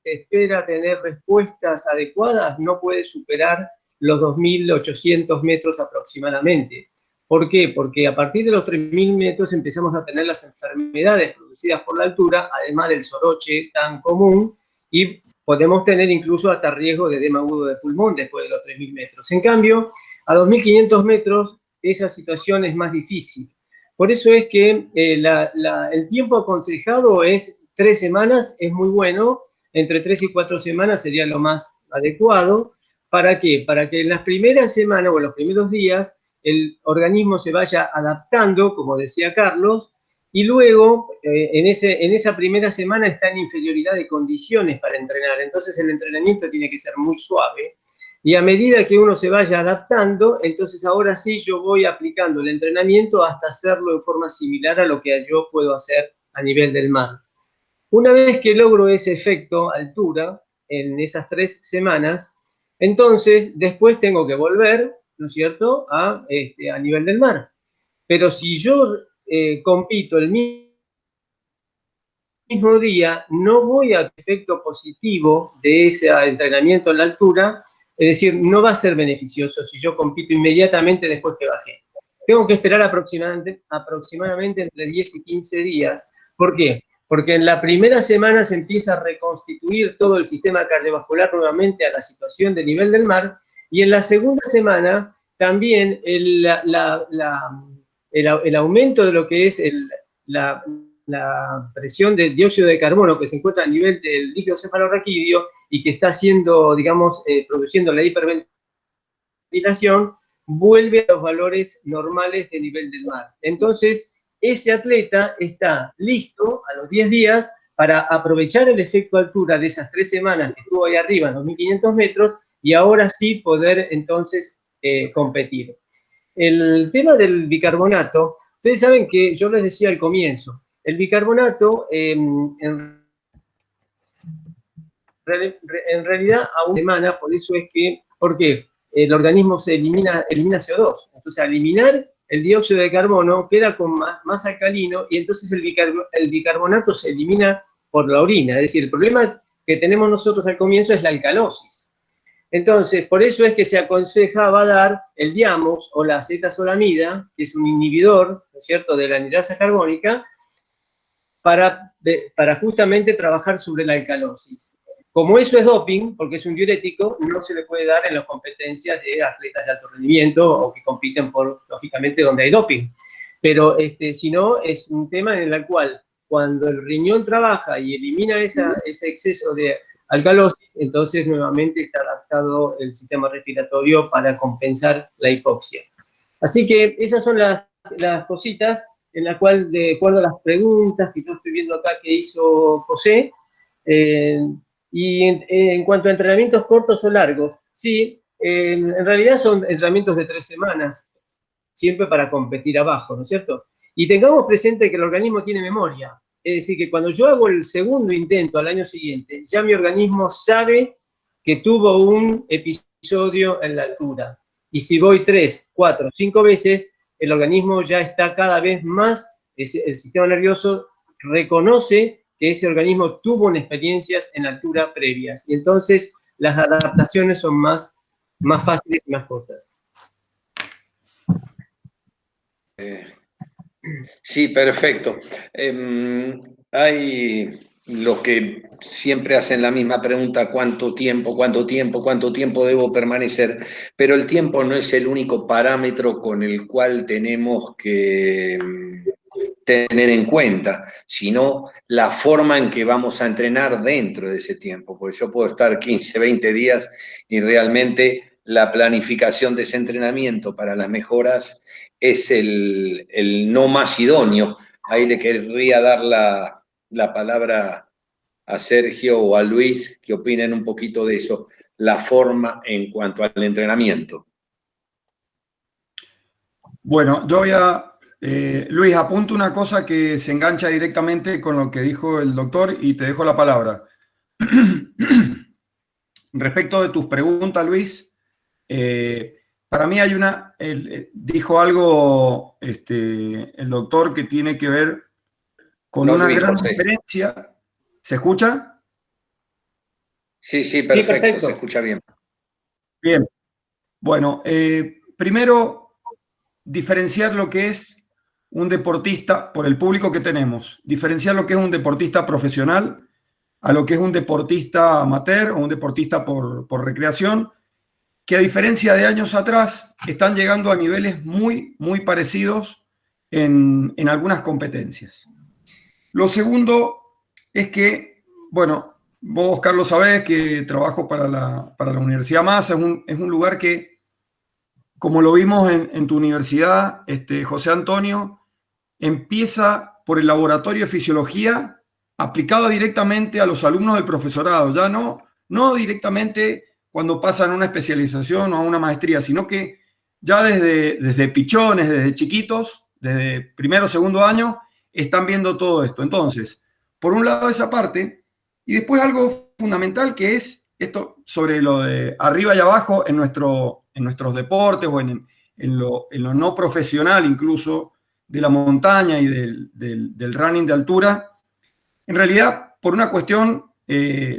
S1: espera tener respuestas adecuadas no puede superar los 2.800 metros aproximadamente. ¿Por qué? Porque a partir de los 3.000 metros empezamos a tener las enfermedades producidas por la altura, además del soroche tan común, y podemos tener incluso hasta riesgo de edema agudo de pulmón después de los 3.000 metros. En cambio, a 2.500 metros esa situación es más difícil. Por eso es que el tiempo aconsejado es 3 semanas, es muy bueno, entre 3 y 4 semanas sería lo más adecuado. ¿Para qué? Para que en las primeras semanas o en los primeros días el organismo se vaya adaptando, como decía Carlos, y luego en esa primera semana está en inferioridad de condiciones para entrenar. Entonces el entrenamiento tiene que ser muy suave. Y a medida que uno se vaya adaptando, entonces ahora sí yo voy aplicando el entrenamiento hasta hacerlo en forma similar a lo que yo puedo hacer a nivel del mar. Una vez que logro ese efecto altura, en esas 3 semanas, Entonces, después tengo que volver, ¿no es cierto?, a nivel del mar. Pero si yo compito el mismo día, no voy a efecto positivo de ese entrenamiento en la altura, es decir, no va a ser beneficioso si yo compito inmediatamente después que bajé. Tengo que esperar aproximadamente entre 10 y 15 días. ¿Por qué? Porque en la primera semana se empieza a reconstituir todo el sistema cardiovascular nuevamente a la situación de nivel del mar, y en la segunda semana también el aumento de lo que es la presión de dióxido de carbono que se encuentra a nivel del líquido cefalorraquídeo y que está haciendo, digamos, produciendo la hiperventilación, vuelve a los valores normales de nivel del mar. Entonces, ese atleta está listo a los 10 días para aprovechar el efecto altura de esas 3 semanas que estuvo ahí arriba, en 2.500 metros, y ahora sí poder entonces competir. El tema del bicarbonato, ustedes saben que yo les decía al comienzo, el bicarbonato en realidad a una semana, por eso es que, ¿por qué? El organismo elimina CO2. Entonces, al eliminar el dióxido de carbono, queda con más alcalino, y entonces el bicarbonato se elimina por la orina. Es decir, el problema que tenemos nosotros al comienzo es la alcalosis. Entonces, por eso es que se aconsejaba dar el diamos o la acetazolamida, que es un inhibidor, ¿no es cierto?, de la anhidrasa carbónica, para justamente trabajar sobre la alcalosis. Como eso es doping, porque es un diurético, no se le puede dar en las competencias de atletas de alto rendimiento o que compiten lógicamente, donde hay doping. Pero si no, es un tema en el cual cuando el riñón trabaja y elimina ese exceso de alcalosis, entonces nuevamente está adaptado el sistema respiratorio para compensar la hipoxia. Así que esas son las cositas en las cuales, de acuerdo a las preguntas que yo estoy viendo acá que hizo José, y en cuanto a entrenamientos cortos o largos, sí, en realidad son entrenamientos de 3 semanas, siempre para competir abajo, ¿no es cierto? Y tengamos presente que el organismo tiene memoria, es decir, que cuando yo hago el segundo intento al año siguiente, ya mi organismo sabe que tuvo un episodio en la altura. Y si voy 3, 4, 5 veces, el organismo ya está cada vez más, el sistema nervioso reconoce que ese organismo tuvo experiencias en altura previas. Y entonces las adaptaciones son más fáciles y más cortas.
S2: Sí, perfecto. Hay los que siempre hacen la misma pregunta: ¿cuánto tiempo debo permanecer? Pero el tiempo no es el único parámetro con el cual tenemos que tener en cuenta, sino la forma en que vamos a entrenar dentro de ese tiempo, porque yo puedo estar 15, 20 días y realmente la planificación de ese entrenamiento para las mejoras es el no más idóneo. Ahí le querría dar la palabra a Sergio o a Luis, que opinen un poquito de eso, la forma en cuanto al entrenamiento.
S4: Bueno, yo voy a... Luis, apunto una cosa que se engancha directamente con lo que dijo el doctor y te dejo la palabra. Respecto de tus preguntas, Luis, para mí hay dijo algo el doctor que tiene que ver con una gran diferencia. ¿Se escucha?
S2: Sí, perfecto, se escucha bien.
S4: Bien. Bueno, primero, diferenciar lo que es un deportista, por el público que tenemos, diferenciar lo que es un deportista profesional a lo que es un deportista amateur o un deportista por recreación, que a diferencia de años atrás están llegando a niveles muy, muy parecidos en algunas competencias. Lo segundo es que, bueno, vos, Carlos, sabés que trabajo para la Universidad Massa, es un lugar que, como lo vimos en tu universidad, José Antonio, empieza por el laboratorio de fisiología aplicado directamente a los alumnos del profesorado, ya no directamente cuando pasan a una especialización o a una maestría, sino que ya desde pichones, desde chiquitos, desde primero o segundo año, están viendo todo esto. Entonces, por un lado esa parte, y después algo fundamental que es esto sobre lo de arriba y abajo en nuestros deportes o en lo no profesional incluso de la montaña y del running de altura, en realidad por una cuestión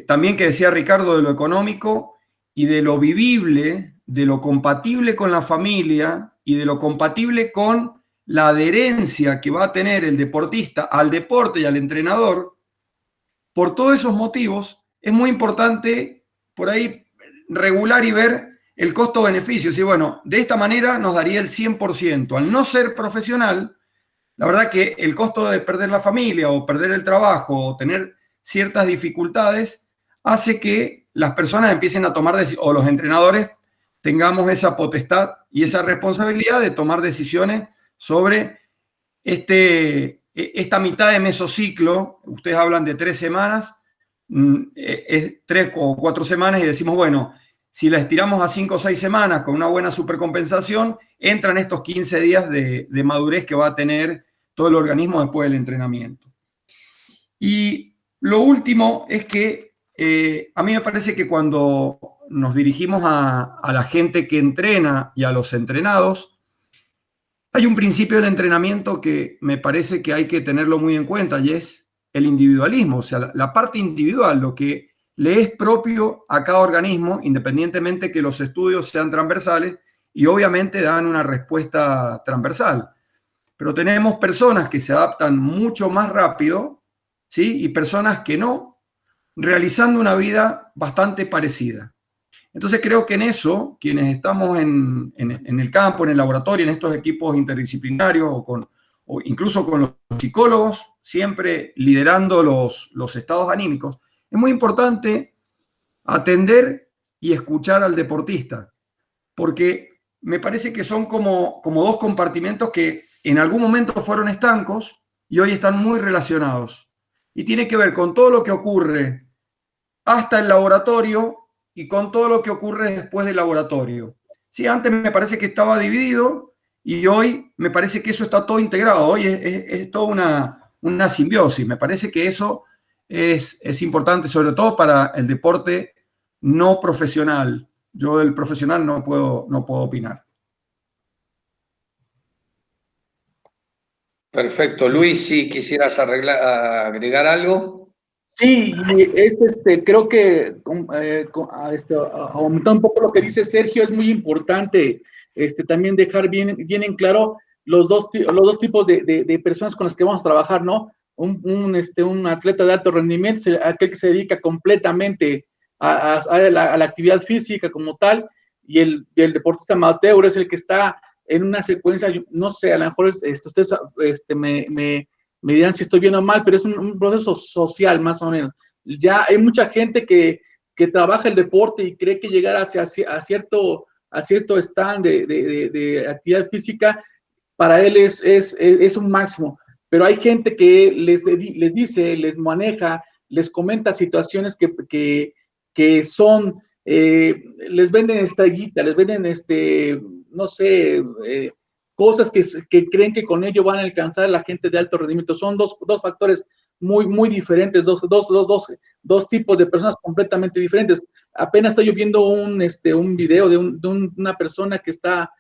S4: también que decía Ricardo de lo económico y de lo vivible, de lo compatible con la familia y de lo compatible con la adherencia que va a tener el deportista al deporte y al entrenador. Por todos esos motivos, es muy importante por ahí regular y ver el costo-beneficio. Sí, bueno, de esta manera nos daría el 100%. Al no ser profesional, la verdad que el costo de perder la familia o perder el trabajo o tener ciertas dificultades hace que las personas empiecen a tomar decisiones, o los entrenadores tengamos esa potestad y esa responsabilidad de tomar decisiones sobre esta mitad de mesociclo. Ustedes hablan de 3 semanas, es 3 o 4 semanas y decimos, bueno, si la estiramos a 5 o 6 semanas con una buena supercompensación, entran estos 15 días de madurez que va a tener todo el organismo después del entrenamiento. Y lo último es que a mí me parece que cuando nos dirigimos a la gente que entrena y a los entrenados, hay un principio del entrenamiento que me parece que hay que tenerlo muy en cuenta y es el individualismo, o sea, la parte individual, lo que le es propio a cada organismo, independientemente que los estudios sean transversales y obviamente dan una respuesta transversal. Pero tenemos personas que se adaptan mucho más rápido, ¿sí? Y personas que no, realizando una vida bastante parecida. Entonces creo que en eso, quienes estamos en el campo, en el laboratorio, en estos equipos interdisciplinarios o incluso con los psicólogos, siempre liderando los estados anímicos, es muy importante atender y escuchar al deportista, porque me parece que son como dos compartimentos que en algún momento fueron estancos y hoy están muy relacionados. Y tiene que ver con todo lo que ocurre hasta el laboratorio y con todo lo que ocurre después del laboratorio. Sí, antes me parece que estaba dividido y hoy me parece que eso está todo integrado. Hoy es toda una simbiosis. Me parece que eso es importante, sobre todo para el deporte no profesional. Yo del profesional no puedo opinar.
S2: Perfecto. Luis, si quisieras agregar algo.
S5: Sí, y creo que aumentando un poco lo que dice Sergio, es muy importante también dejar bien en claro los dos tipos de personas con las que vamos a trabajar, ¿no? Un atleta de alto rendimiento, aquel que se dedica completamente a la actividad física como tal, y el deportista amateur es el que está en una secuencia, no sé, a lo mejor ustedes me dirán si estoy bien o mal, pero es un proceso social más o menos. Ya hay mucha gente que trabaja el deporte y cree que llegar a cierto stand de actividad física para él es un máximo, pero hay gente que les dice, les maneja, les comenta situaciones que son, les venden estrellita, les venden no sé, cosas que creen que con ello van a alcanzar a la gente de alto rendimiento. Son dos factores muy diferentes, dos tipos de personas completamente diferentes. Apenas estoy viendo un video de una persona que está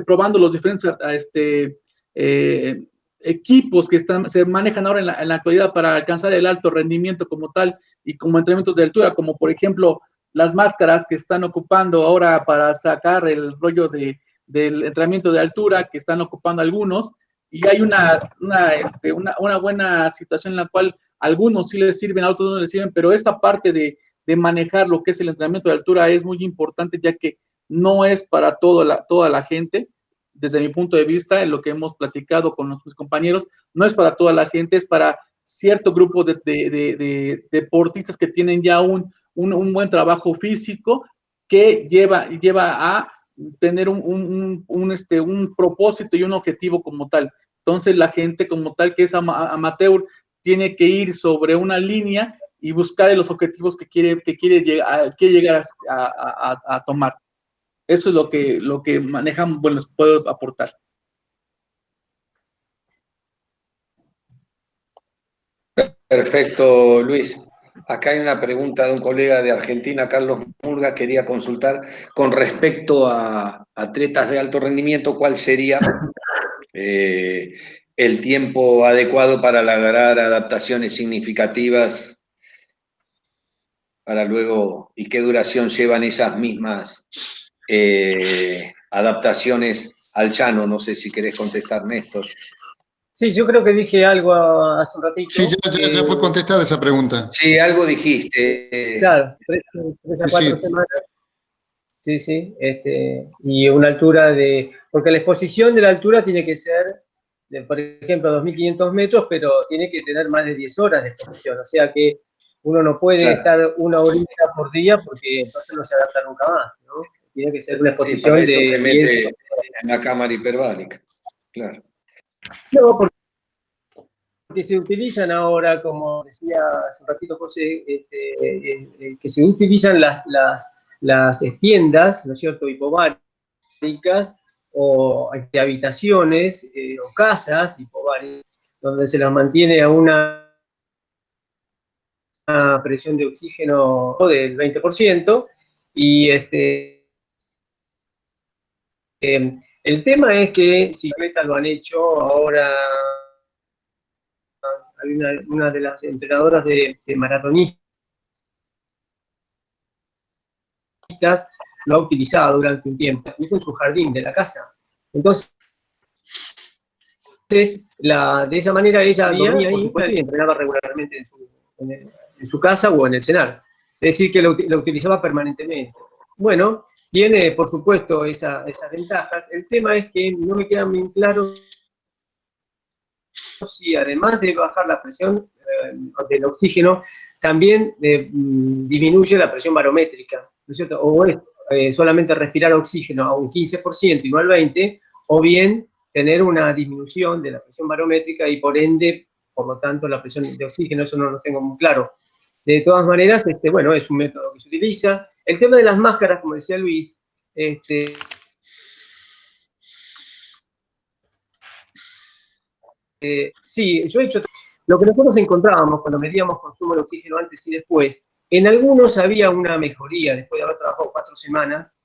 S5: probando los diferentes equipos que se manejan ahora en la actualidad para alcanzar el alto rendimiento como tal y como entrenamientos de altura, como por ejemplo las máscaras que están ocupando ahora para sacar el rollo del entrenamiento de altura que están ocupando algunos, y hay una buena situación en la cual algunos sí les sirven, a otros no les sirven, pero esta parte de manejar lo que es el entrenamiento de altura es muy importante, ya que no es para toda la gente. Desde mi punto de vista, en lo que hemos platicado con nuestros compañeros, no es para toda la gente, es para cierto grupo de deportistas que tienen ya un buen trabajo físico que lleva a tener un propósito y un objetivo como tal. Entonces la gente como tal que es amateur tiene que ir sobre una línea y buscar los objetivos que quiere llegar a tomar. Eso es lo que manejan, bueno, les puedo aportar.
S2: Perfecto, Luis. Acá hay una pregunta de un colega de Argentina, Carlos Murga, quería consultar con respecto a atletas de alto rendimiento, ¿cuál sería el tiempo adecuado para lograr adaptaciones significativas para luego, y qué duración llevan esas mismas adaptaciones al llano? No sé si querés contestar, Néstor.
S1: Sí, yo creo que dije algo hace un ratito.
S3: Sí, ya fue contestada esa pregunta.
S2: Sí, algo dijiste.
S1: Claro, 3 a 4 semanas. Sí, sí. Y una altura de... Porque la exposición de la altura tiene que ser, por ejemplo, 2.500 metros, pero tiene que tener más de 10 horas de exposición. O sea que uno no puede estar una horita por día porque entonces no se adapta nunca más, ¿no? Tiene que ser una exposición
S2: sí, para eso
S1: de
S2: se mete en la cámara hiperbárica. Claro.
S1: No, porque se utilizan ahora, como decía hace un ratito José, que se utilizan las tiendas, ¿no es cierto?, hipobáricas, o de habitaciones, o casas hipobáricas, donde se las mantiene a una presión de oxígeno del 20%, y el tema es que si lo han hecho ahora. Hay una de las entrenadoras de maratonistas lo ha utilizado durante un tiempo, incluso en su jardín de la casa. Entonces, de esa manera ella dormía ahí, por supuesto, y entrenaba regularmente en su casa o en el cenar. Es decir, que lo utilizaba permanentemente. Bueno, tiene, por supuesto, esas ventajas. El tema es que no me queda bien claro si además de bajar la presión del oxígeno, también disminuye la presión barométrica, ¿no es cierto? O es solamente respirar oxígeno a un 15% y no al 20%, o bien tener una disminución de la presión barométrica y por ende, por lo tanto, la presión de oxígeno, eso no lo tengo muy claro. De todas maneras, bueno, es un método que se utiliza. El tema de las máscaras, como decía Luis, sí, yo he hecho lo que nosotros encontrábamos cuando medíamos consumo de oxígeno antes y después. En algunos había una mejoría después de haber trabajado 4 semanas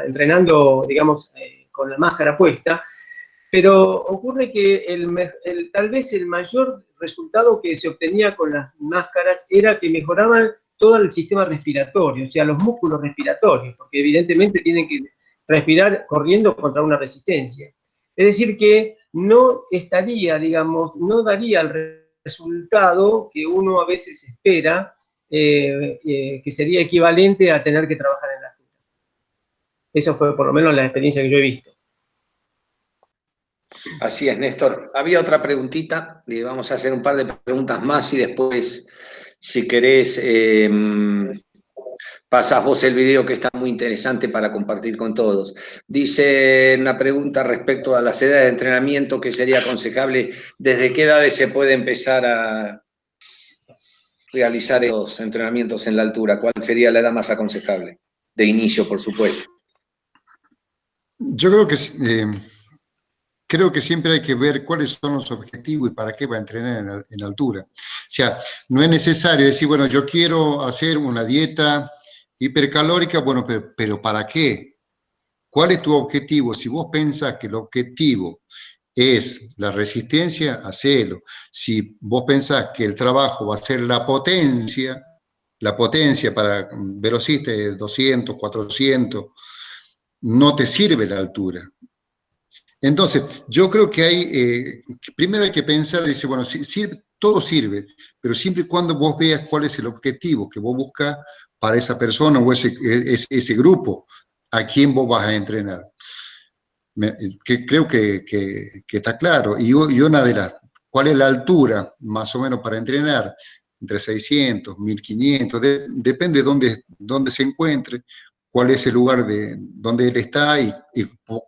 S1: entrenando, digamos, con la máscara puesta, pero ocurre que tal vez el mayor resultado que se obtenía con las máscaras era que mejoraban todo el sistema respiratorio, o sea, los músculos respiratorios, porque evidentemente tienen que respirar corriendo contra una resistencia. Es decir, que no estaría, digamos, no daría el resultado que uno a veces espera, que sería equivalente a tener que trabajar en la altura. Esa fue por lo menos la experiencia que yo he visto.
S2: Así es, Néstor. Había otra preguntita, vamos a hacer un par de preguntas más y después, si querés, pasás vos el video que está muy interesante para compartir con todos. Dice una pregunta respecto a las edades de entrenamiento, que sería aconsejable, ¿desde qué edades se puede empezar a realizar esos entrenamientos en la altura? ¿Cuál sería la edad más aconsejable? De inicio, por supuesto.
S3: Yo creo que siempre hay que ver cuáles son los objetivos y para qué va a entrenar en altura. O sea, no es necesario decir, bueno, yo quiero hacer una dieta hipercalórica, bueno, pero ¿para qué? ¿Cuál es tu objetivo? Si vos pensás que el objetivo es la resistencia, hacelo. Si vos pensás que el trabajo va a ser la potencia para velocistas de 200, 400, no te sirve la altura. Entonces, yo creo que primero hay que pensar, dice, bueno, todo sirve, pero siempre y cuando vos veas cuál es el objetivo que vos buscas para esa persona o ese grupo a quien vos vas a entrenar. Creo que está claro. Y una de las, ¿cuál es la altura más o menos para entrenar? Entre 600, 1500, depende de dónde se encuentre, cuál es el lugar donde él está y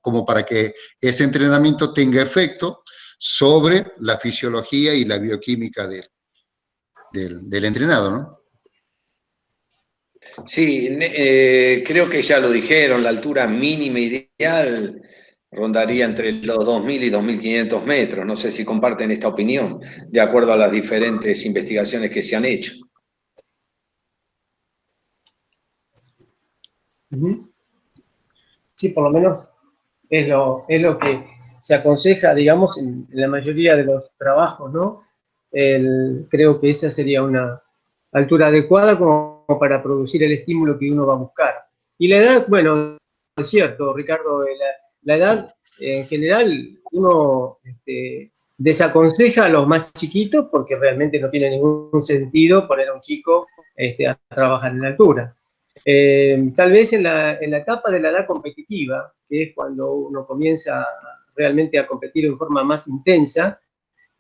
S3: como para que ese entrenamiento tenga efecto sobre la fisiología y la bioquímica del entrenado, ¿no?
S2: Sí, creo que ya lo dijeron, la altura mínima ideal rondaría entre los 2.000 y 2.500 metros. No sé si comparten esta opinión, de acuerdo a las diferentes investigaciones que se han hecho.
S1: Sí, por lo menos es lo que se aconseja, digamos, en la mayoría de los trabajos, ¿no? Creo que esa sería una altura adecuada como para producir el estímulo que uno va a buscar. Y la edad, bueno, es cierto, Ricardo, la edad en general uno desaconseja a los más chiquitos porque realmente no tiene ningún sentido poner a un chico a trabajar en la altura. Tal vez en la etapa de la edad competitiva, que es cuando uno comienza realmente a competir en forma más intensa,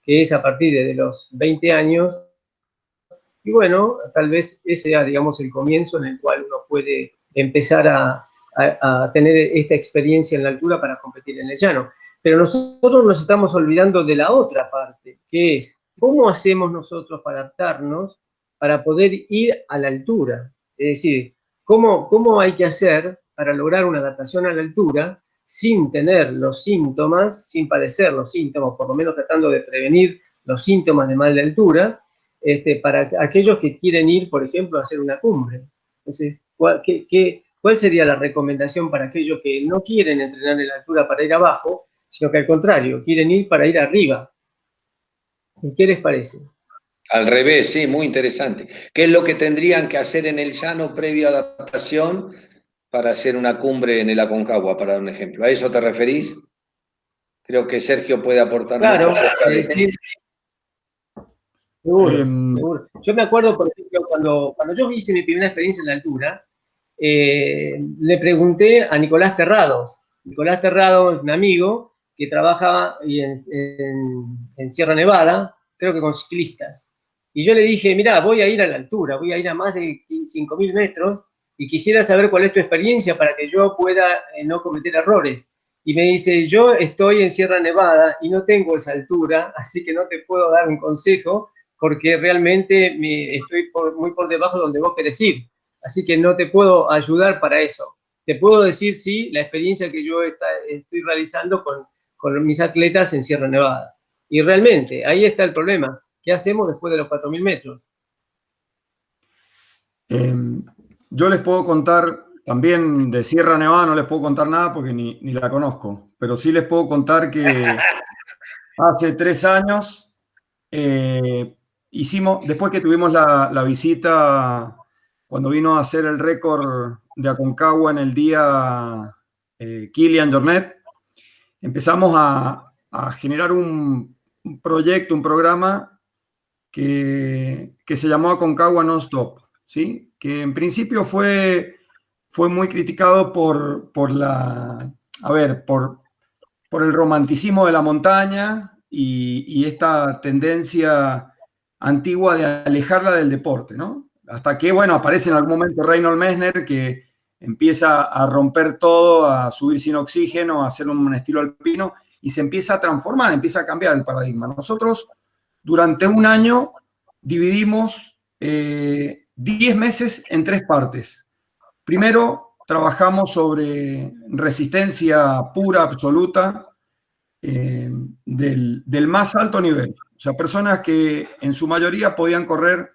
S1: que es a partir de los 20 años, y bueno, tal vez ese sea, digamos, el comienzo en el cual uno puede empezar a tener esta experiencia en la altura para competir en el llano. Pero nosotros nos estamos olvidando de la otra parte, que es cómo hacemos nosotros para adaptarnos para poder ir a la altura. Es decir, cómo hay que hacer para lograr una adaptación a la altura sin tener los síntomas, sin padecer los síntomas, por lo menos tratando de prevenir los síntomas de mal de altura, para aquellos que quieren ir, por ejemplo, a hacer una cumbre. Entonces, ¿cuál sería la recomendación para aquellos que no quieren entrenar en la altura para ir abajo, sino que al contrario, quieren ir para ir arriba? ¿Y qué les parece?
S2: Al revés, sí, muy interesante. ¿Qué es lo que tendrían que hacer en el llano previo a adaptación para hacer una cumbre en el Aconcagua, para dar un ejemplo? ¿A eso te referís? Creo que Sergio puede aportar mucho acerca de eso.
S1: Seguro. Yo me acuerdo, por ejemplo, cuando yo hice mi primera experiencia en la altura, le pregunté a Nicolás Terrados. Nicolás Terrados es un amigo que trabaja en Sierra Nevada, creo que con ciclistas. Y yo le dije, mira, voy a ir a la altura, voy a ir a más de 5.000 metros y quisiera saber cuál es tu experiencia para que yo pueda no cometer errores. Y me dice, yo estoy en Sierra Nevada y no tengo esa altura, así que no te puedo dar un consejo porque realmente estoy muy por debajo de donde vos querés ir. Así que no te puedo ayudar para eso. Te puedo decir, sí, la experiencia que yo estoy realizando con mis atletas en Sierra Nevada. Y realmente, ahí está el problema. ¿Qué hacemos después de los 4.000 metros?
S4: Yo les puedo contar, también de Sierra Nevada no les puedo contar nada porque ni la conozco, pero sí les puedo contar que hace 3 años después que tuvimos la visita, cuando vino a hacer el récord de Aconcagua en el día Kilian Jornet, empezamos a generar un proyecto, un programa que se llamó Aconcagua Non-Stop, ¿sí? Que en principio fue muy criticado por el romanticismo de la montaña y esta tendencia antigua de alejarla del deporte, ¿no? Hasta que, bueno, aparece en algún momento Reinhold Messner, que empieza a romper todo, a subir sin oxígeno, a hacer un estilo alpino, y se empieza a transformar, empieza a cambiar el paradigma. Nosotros, durante un año, dividimos 10 meses en 3 partes. Primero, trabajamos sobre resistencia pura, absoluta, del más alto nivel. O sea, personas que en su mayoría podían correr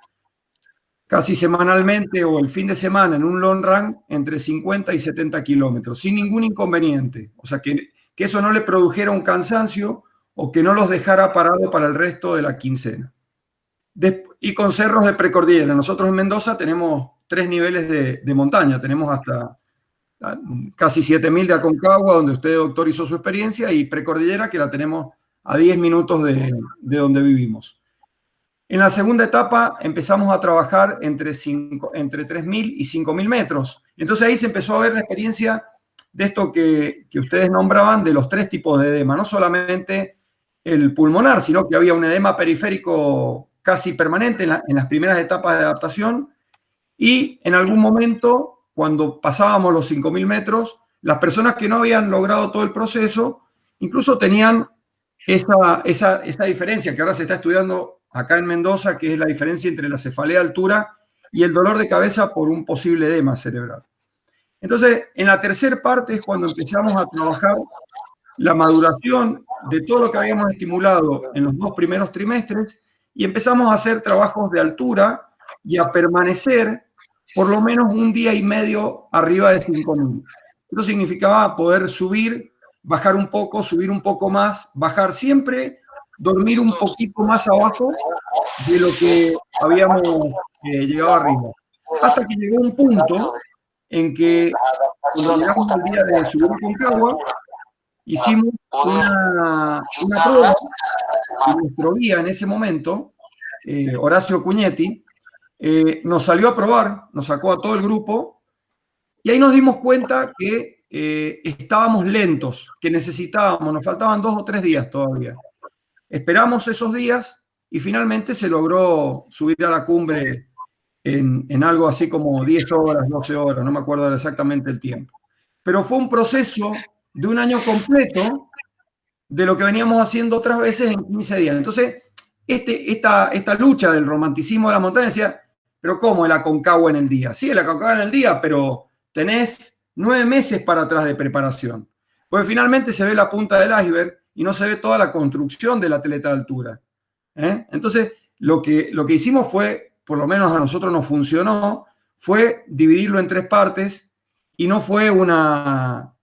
S4: casi semanalmente o el fin de semana en un long run entre 50 y 70 kilómetros, sin ningún inconveniente. O sea, que eso no le produjera un cansancio o que no los dejara parados para el resto de la quincena. Y con cerros de precordillera. Nosotros en Mendoza tenemos 3 niveles de montaña. Tenemos hasta casi 7.000 de Aconcagua, donde usted, doctor, hizo su experiencia, y precordillera, que la tenemos a 10 minutos de donde vivimos. En la segunda etapa empezamos a trabajar entre 3.000 y 5.000 metros. Entonces ahí se empezó a ver la experiencia de esto que ustedes nombraban, de los 3 tipos de edema. No solamente el pulmonar, sino que había un edema periférico casi permanente en las primeras etapas de adaptación, y en algún momento, cuando pasábamos los 5.000 metros, las personas que no habían logrado todo el proceso, incluso tenían esa diferencia que ahora se está estudiando acá en Mendoza, que es la diferencia entre la cefalea de altura y el dolor de cabeza por un posible edema cerebral. Entonces, en la tercera parte es cuando empezamos a trabajar la maduración de todo lo que habíamos estimulado en los 2 primeros trimestres, y empezamos a hacer trabajos de altura y a permanecer por lo menos un día y medio arriba de 5.000. Eso significaba poder subir, bajar un poco, subir un poco más, bajar siempre, dormir un poquito más abajo de lo que habíamos llegado arriba. Hasta que llegó un punto en que, cuando llegamos al día de subir a Concagua, hicimos una prueba y nuestro guía en ese momento, Horacio Cuñetti, nos salió a probar, nos sacó a todo el grupo y ahí nos dimos cuenta que estábamos lentos, que necesitábamos, nos faltaban 2 o 3 días todavía. Esperamos esos días y finalmente se logró subir a la cumbre en algo así como 10 horas, 12 horas, no me acuerdo exactamente el tiempo. Pero fue un proceso de un año completo de lo que veníamos haciendo otras veces en 15 días. Entonces, esta lucha del romanticismo de la montaña decía, pero ¿cómo el Aconcagua en el día? Sí, el Aconcagua en el día, pero tenés 9 meses para atrás de preparación. Pues finalmente se ve la punta del iceberg y no se ve toda la construcción del atleta de altura. Entonces, lo que hicimos fue, por lo menos a nosotros nos funcionó, fue dividirlo en 3 partes y no fue una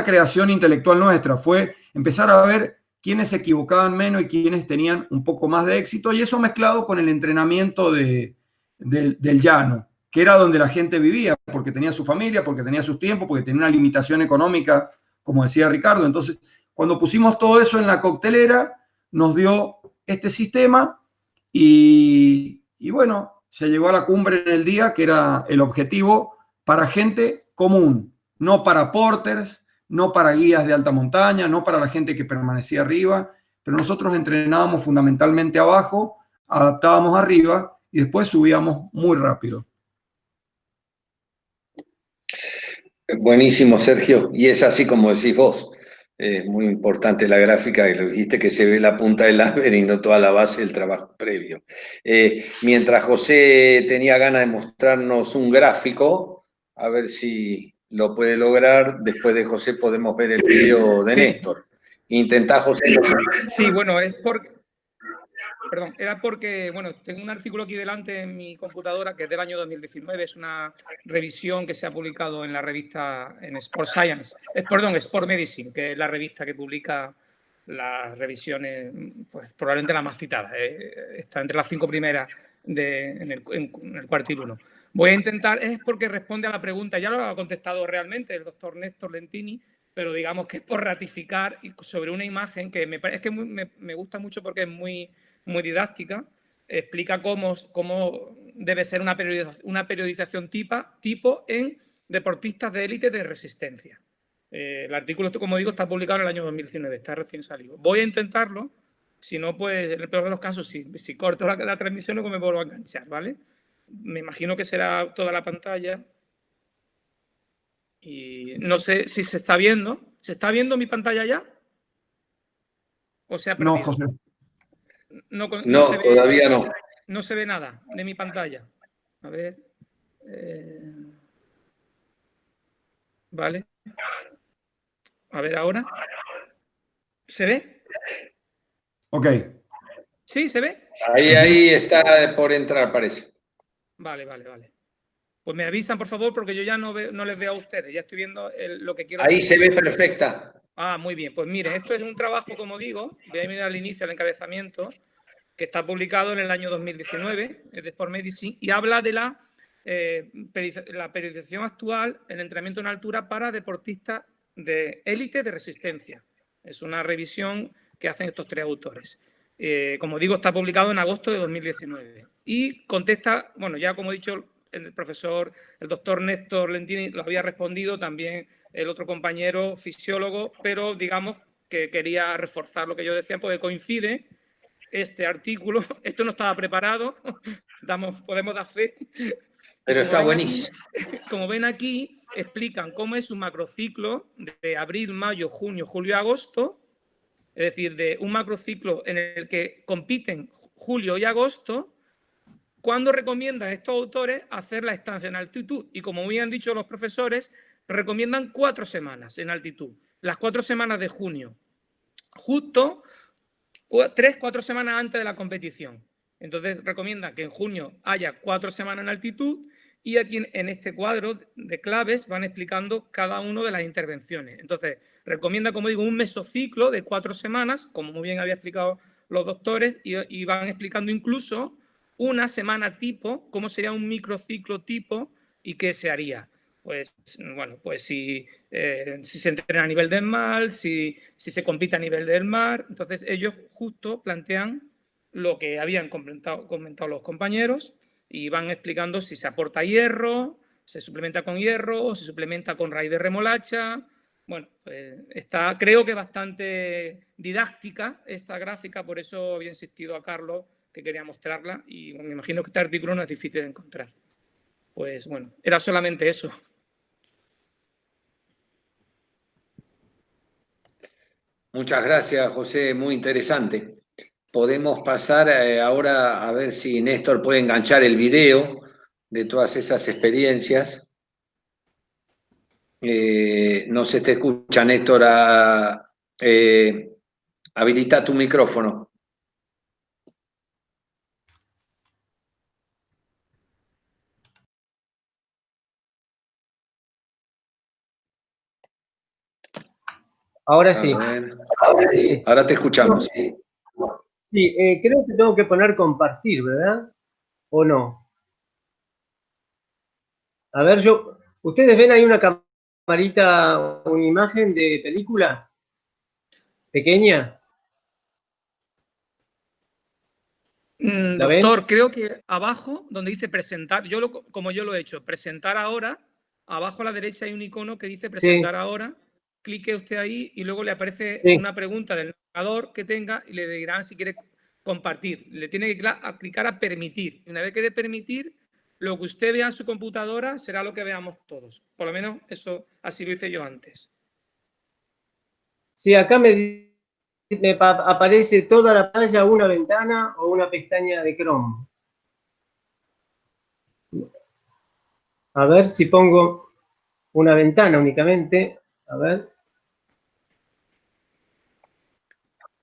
S4: creación intelectual nuestra, fue empezar a ver quiénes se equivocaban menos y quiénes tenían un poco más de éxito, y eso mezclado con el entrenamiento del llano, que era donde la gente vivía, porque tenía su familia, porque tenía sus tiempos, porque tenía una limitación económica, como decía Ricardo. Entonces, cuando pusimos todo eso en la coctelera, nos dio este sistema y bueno, se llegó a la cumbre en el día, que era el objetivo para gente común, no para porters, no para guías de alta montaña, no para la gente que permanecía arriba, pero nosotros entrenábamos fundamentalmente abajo, adaptábamos arriba y después subíamos muy rápido.
S2: Buenísimo, Sergio. Y es así como decís vos. Muy importante la gráfica, que lo dijiste, que se ve la punta del iceberg y no toda la base del trabajo previo. Mientras José tenía ganas de mostrarnos un gráfico, a ver si lo puede lograr. Después de José podemos ver el video de Néstor. Intentá, José.
S6: Sí, bueno, era porque, bueno, tengo un artículo aquí delante en mi computadora que es del año 2019, es una revisión que se ha publicado en la revista, en Sport Science, Sport Medicine, que es la revista que publica las revisiones, pues probablemente la más citada, está entre las 5 primeras en el cuartil 1. Voy a intentar, es porque responde a la pregunta, ya lo ha contestado realmente el doctor Néstor Lentini, pero digamos que es por ratificar sobre una imagen que me gusta mucho porque es muy didáctica, explica cómo debe ser una periodización tipo en deportistas de élite de resistencia. El artículo, como digo, está publicado en el año 2019, está recién salido. Voy a intentarlo, si no, pues en el peor de los casos, si corto la transmisión, luego me vuelvo a enganchar, ¿vale? Me imagino que será toda la pantalla. Y no sé si se está viendo. ¿Se está viendo mi pantalla ya? ¿O se ha perdido?
S4: No, José.
S2: No, todavía no.
S6: No se ve nada de mi pantalla. A ver. Vale. A ver ahora. ¿Se ve?
S4: Ok.
S6: ¿Sí? ¿Se ve?
S2: Ahí está por entrar, parece.
S6: Vale. Pues me avisan, por favor, porque yo ya no les veo a ustedes. Ya estoy viendo lo que quiero.
S2: Ahí se ve perfecta.
S6: Ah, muy bien. Pues mire, esto es un trabajo, como digo, voy a mirar al inicio, al encabezamiento, que está publicado en el año 2019, es de Sport Medicine, y habla de la periodización actual en entrenamiento en altura para deportistas de élite de resistencia. Es una revisión que hacen estos 3 autores. Como digo, está publicado en agosto de 2019. Y contesta, bueno, ya como he dicho, el doctor Néstor Lentini lo había respondido, también el otro compañero fisiólogo, pero digamos que quería reforzar lo que yo decía, porque coincide este artículo. Esto no estaba preparado, podemos dar fe.
S2: Pero está buenísimo.
S6: Como ven aquí, explican cómo es un macrociclo de abril, mayo, junio, julio, agosto, es decir, de un macrociclo en el que compiten julio y agosto, cuando recomiendan estos autores hacer la estancia en altitud. Y como bien han dicho los profesores, recomiendan 4 semanas en altitud. Las 4 semanas de junio, justo 3-4 semanas antes de la competición. Entonces recomiendan que en junio haya 4 semanas en altitud y aquí en este cuadro de claves van explicando cada una de las intervenciones. Entonces, recomienda, como digo, un mesociclo de 4 semanas, como muy bien había explicado los doctores, y van explicando incluso una semana tipo, cómo sería un microciclo tipo y qué se haría. Pues, bueno, pues si se entrena a nivel del mar, si se compite a nivel del mar. Entonces, ellos justo plantean lo que habían comentado los compañeros y van explicando si se aporta hierro, se suplementa con hierro, o se suplementa con raíz de remolacha. Bueno, pues está, creo que bastante didáctica esta gráfica, por eso había insistido a Carlos que quería mostrarla, y bueno, me imagino que este artículo no es difícil de encontrar. Pues bueno, era solamente eso.
S2: Muchas gracias, José, muy interesante. Podemos pasar ahora a ver si Néstor puede enganchar el video de todas esas experiencias. No se te escucha, Néstor. Habilita tu micrófono.
S1: Ahora sí.
S2: Ahora te escuchamos.
S1: Sí, creo que tengo que poner compartir, ¿verdad? ¿O no? A ver, ¿ustedes ven ahí una camarita, una imagen de película pequeña? ¿La
S6: Doctor,
S1: ven?
S6: creo que abajo, donde dice presentar, como yo lo he hecho, presentar ahora, abajo a la derecha hay un icono que dice presentar
S1: Sí,
S6: ahora. Clique usted ahí y luego le aparece
S1: sí.
S6: una pregunta del navegador que tenga y le dirán si quiere compartir. Le tiene que clicar a permitir. Y una vez que dé permitir, lo que usted vea en su computadora será lo que veamos todos. Por lo menos eso así lo hice yo antes.
S1: Sí, acá me aparece toda la pantalla, una ventana o una pestaña de Chrome. A ver si pongo una ventana únicamente. A ver.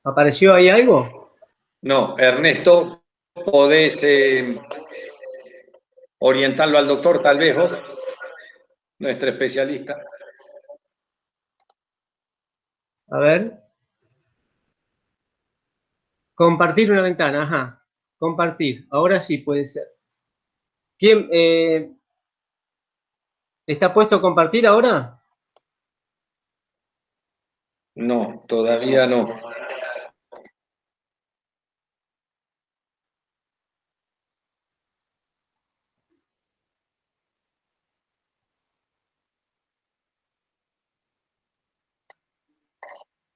S1: ¿Apareció ahí algo?
S2: No, Ernesto, podés orientarlo al doctor, tal vez vos, nuestro especialista.
S1: A ver. Compartir una ventana, ajá. Compartir. Ahora sí puede ser. ¿Quién está puesto a compartir ahora?
S2: No, todavía no.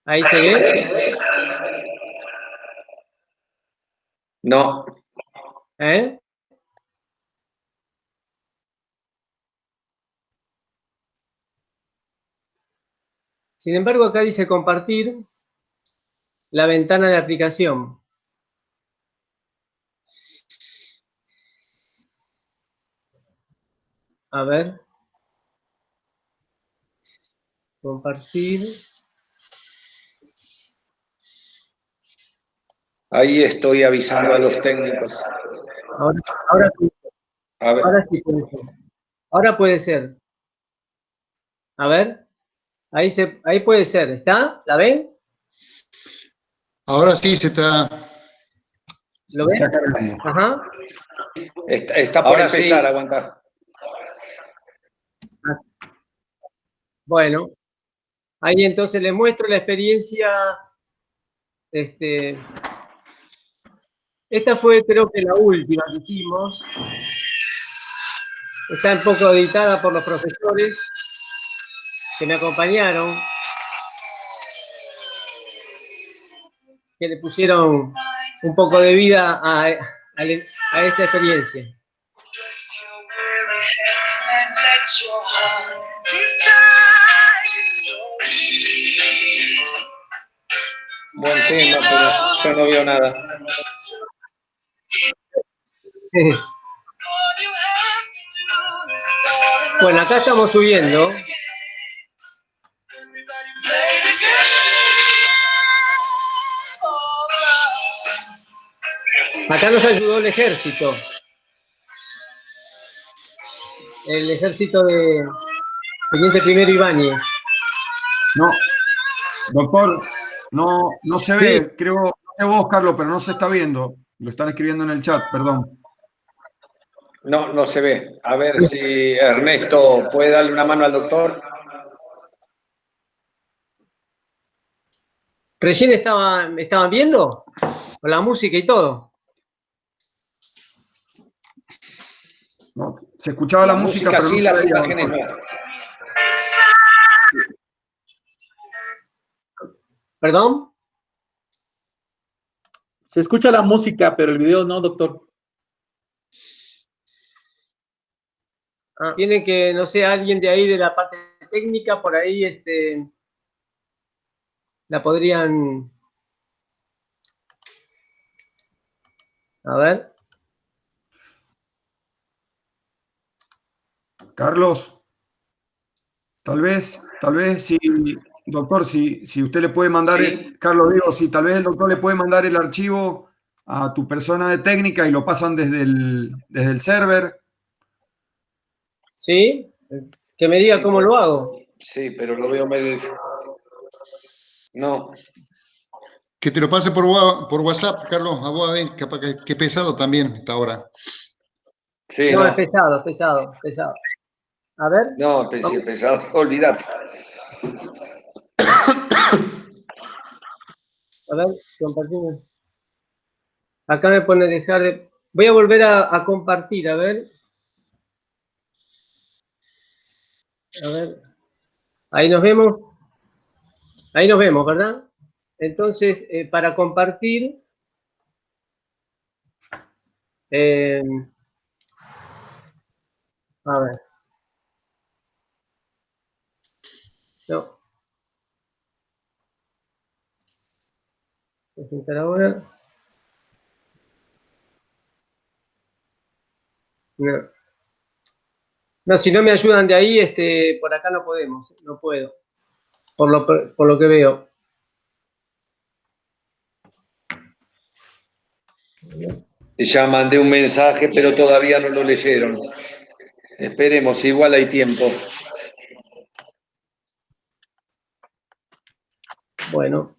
S1: Ahí se ve.
S2: No.
S1: ¿Eh? Sin embargo, acá dice compartir la ventana de aplicación. A ver. Compartir.
S2: Ahí estoy avisando a los técnicos.
S1: Ahora
S2: A
S1: sí puede ser. Ahora puede ser. A ver. Ahí puede ser. ¿Está? ¿La ven?
S3: Ahora sí se está.
S1: ¿Lo ven? Ajá.
S2: Está por empezar, aguantar.
S1: Bueno. Ahí entonces les muestro la experiencia. Esta fue creo que la última que hicimos. Está un poco editada por los profesores que me acompañaron, que le pusieron un poco de vida a esta experiencia.
S2: Buen tema, pero yo no veo nada.
S1: Bueno, acá estamos subiendo. Acá nos ayudó el ejército. el ejército de Teniente Primero Ibáñez.
S4: No, doctor, no se
S1: Sí.
S4: ve, creo, no sé vos, Carlos, pero no se está viendo. Lo están escribiendo en el chat, perdón.
S2: No se ve. A ver si Ernesto puede darle una mano al doctor.
S1: Recién estaban viendo con la música y todo.
S4: No, se escuchaba la música, pero
S2: sí,
S4: no
S2: las
S4: se veía,
S2: imágenes
S4: doctor.
S2: no.
S1: ¿Perdón?
S5: Se escucha la música, pero el video no, doctor.
S1: Tiene que, no sé, alguien de ahí de la parte técnica, por ahí la podrían... A ver.
S4: Carlos, tal vez, sí, doctor, si usted le puede mandar,
S2: Sí.
S4: Carlos, digo, si tal vez el doctor le puede mandar el archivo a tu persona de técnica y lo pasan desde el server.
S1: ¿Sí? Que me diga
S2: Sí,
S1: cómo lo hago.
S2: Sí, pero lo veo medio... No.
S3: Que te lo pase por WhatsApp, Carlos, a vos, a ver, capaz que pesado también hasta ahora.
S2: Sí,
S1: No,
S2: no.
S1: es pesado. A ver.
S2: No, pesado, olvídate.
S1: A ver, compartimos. Acá me pone dejar de... Voy a volver a compartir, a ver. A ver. Ahí nos vemos. Ahí nos vemos, ¿verdad? Entonces, para compartir... a ver. No. Presentar ahora. No. No, si no me ayudan de ahí, por acá no podemos, no puedo. Por lo que veo.
S2: Ya mandé un mensaje, pero todavía no lo leyeron. Esperemos, igual hay tiempo.
S1: Bueno,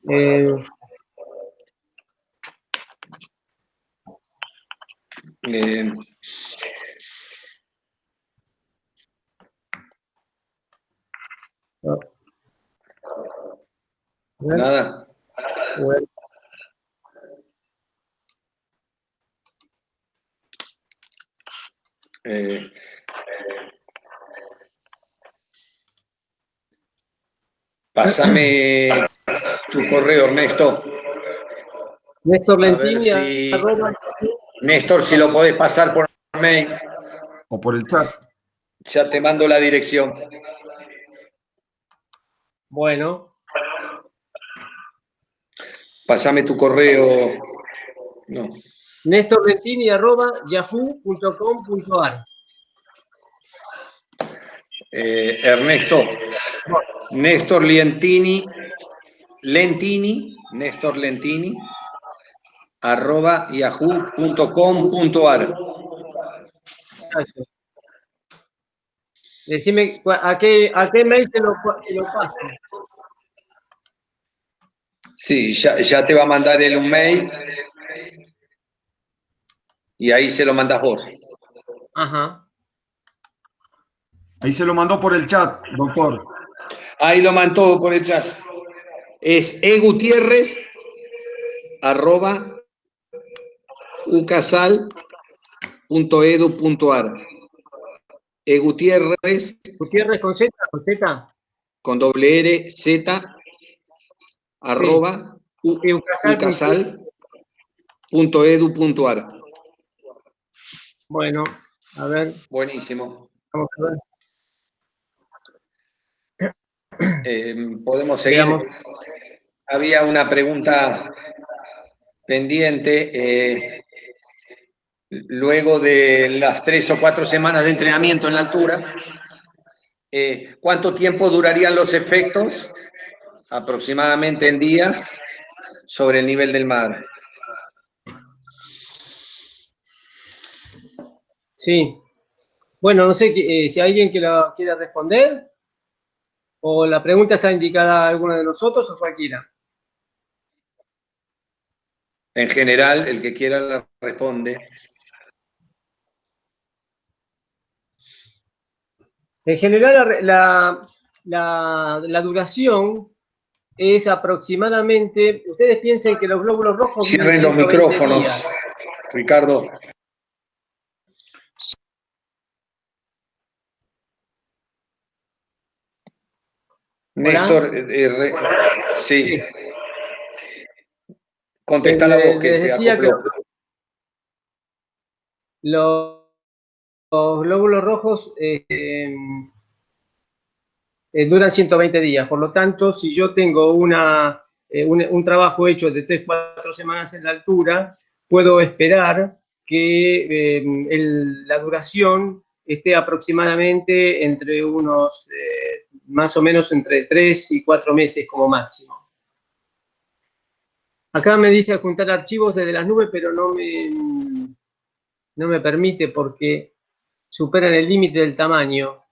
S1: no.
S2: Nada.
S1: Bueno.
S2: Pásame tu correo, Ernesto.
S1: Néstor
S2: A ver
S1: Lentini,
S2: si...
S1: arroba...
S2: Néstor, si lo podés pasar por mail.
S4: O por el chat.
S2: Ya te mando la dirección.
S1: Bueno.
S2: Pásame tu correo. No.
S1: Néstor Lentini, arroba yahoo.com.ar.
S2: Ernesto. Néstor Lentini, Néstor Lentini, arroba yahoo.com.ar.
S1: Decime a qué mail te lo paso.
S2: Sí, ya te va a mandar él un mail y ahí se lo mandas vos.
S1: Ajá.
S4: Ahí se lo mandó por el chat, doctor.
S2: Ahí lo mandó por el chat. Es egutierrez arroba ucasal.edu.ar. Gutiérrez
S1: Gutiérrez con Z,
S2: con doble R, Z, arroba ucasal.edu.ar.
S1: Bueno, a ver.
S2: Buenísimo.
S1: Vamos a ver.
S2: Podemos seguir.
S1: Veamos.
S2: Había una pregunta pendiente. Luego de las 3 o 4 semanas de entrenamiento en la altura, ¿cuánto tiempo durarían los efectos, aproximadamente en días, sobre el nivel del mar?
S1: Sí. Bueno, no sé si hay alguien que la quiera responder, o la pregunta está indicada a alguno de nosotros o cualquiera.
S2: En general, el que quiera la responde.
S1: En general, la duración es aproximadamente, ustedes piensen que los glóbulos rojos viven
S2: Cierren los
S1: 120
S2: micrófonos,
S1: días.
S2: Ricardo. Néstor, sí. Contesta la voz que
S1: Les
S2: se
S1: decía
S2: acopló.
S1: que los glóbulos rojos duran 120 días. Por lo tanto, si yo tengo un trabajo hecho de 3-4 semanas en la altura, puedo esperar que la duración esté aproximadamente entre unos, más o menos entre 3 y 4 meses como máximo. Acá me dice adjuntar archivos desde las nubes, pero no me permite porque superan el límite del tamaño.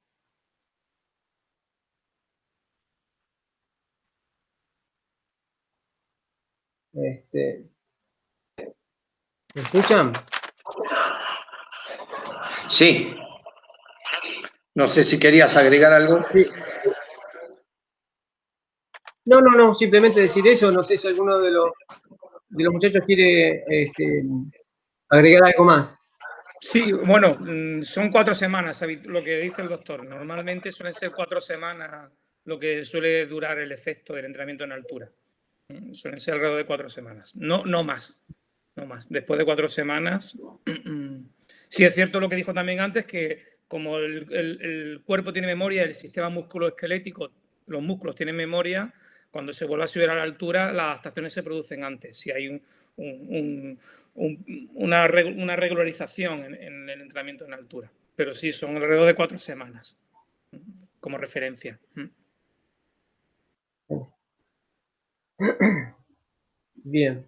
S1: ¿Me escuchan?
S2: Sí. No sé si querías agregar algo.
S1: Sí. No, simplemente decir eso. No sé si alguno de los muchachos quiere agregar algo más.
S6: Sí, bueno, son 4 semanas, lo que dice el doctor. Normalmente suelen ser 4 semanas lo que suele durar el efecto del entrenamiento en altura. Suelen ser alrededor de 4 semanas. No más. No más. Después de 4 semanas, sí es cierto lo que dijo también antes, que como el cuerpo tiene memoria, el sistema musculoesquelético, los músculos tienen memoria, cuando se vuelve a subir a la altura, las adaptaciones se producen antes. Si hay una regularización en el entrenamiento en altura. Pero sí, son alrededor de 4 semanas, como referencia.
S1: Bien.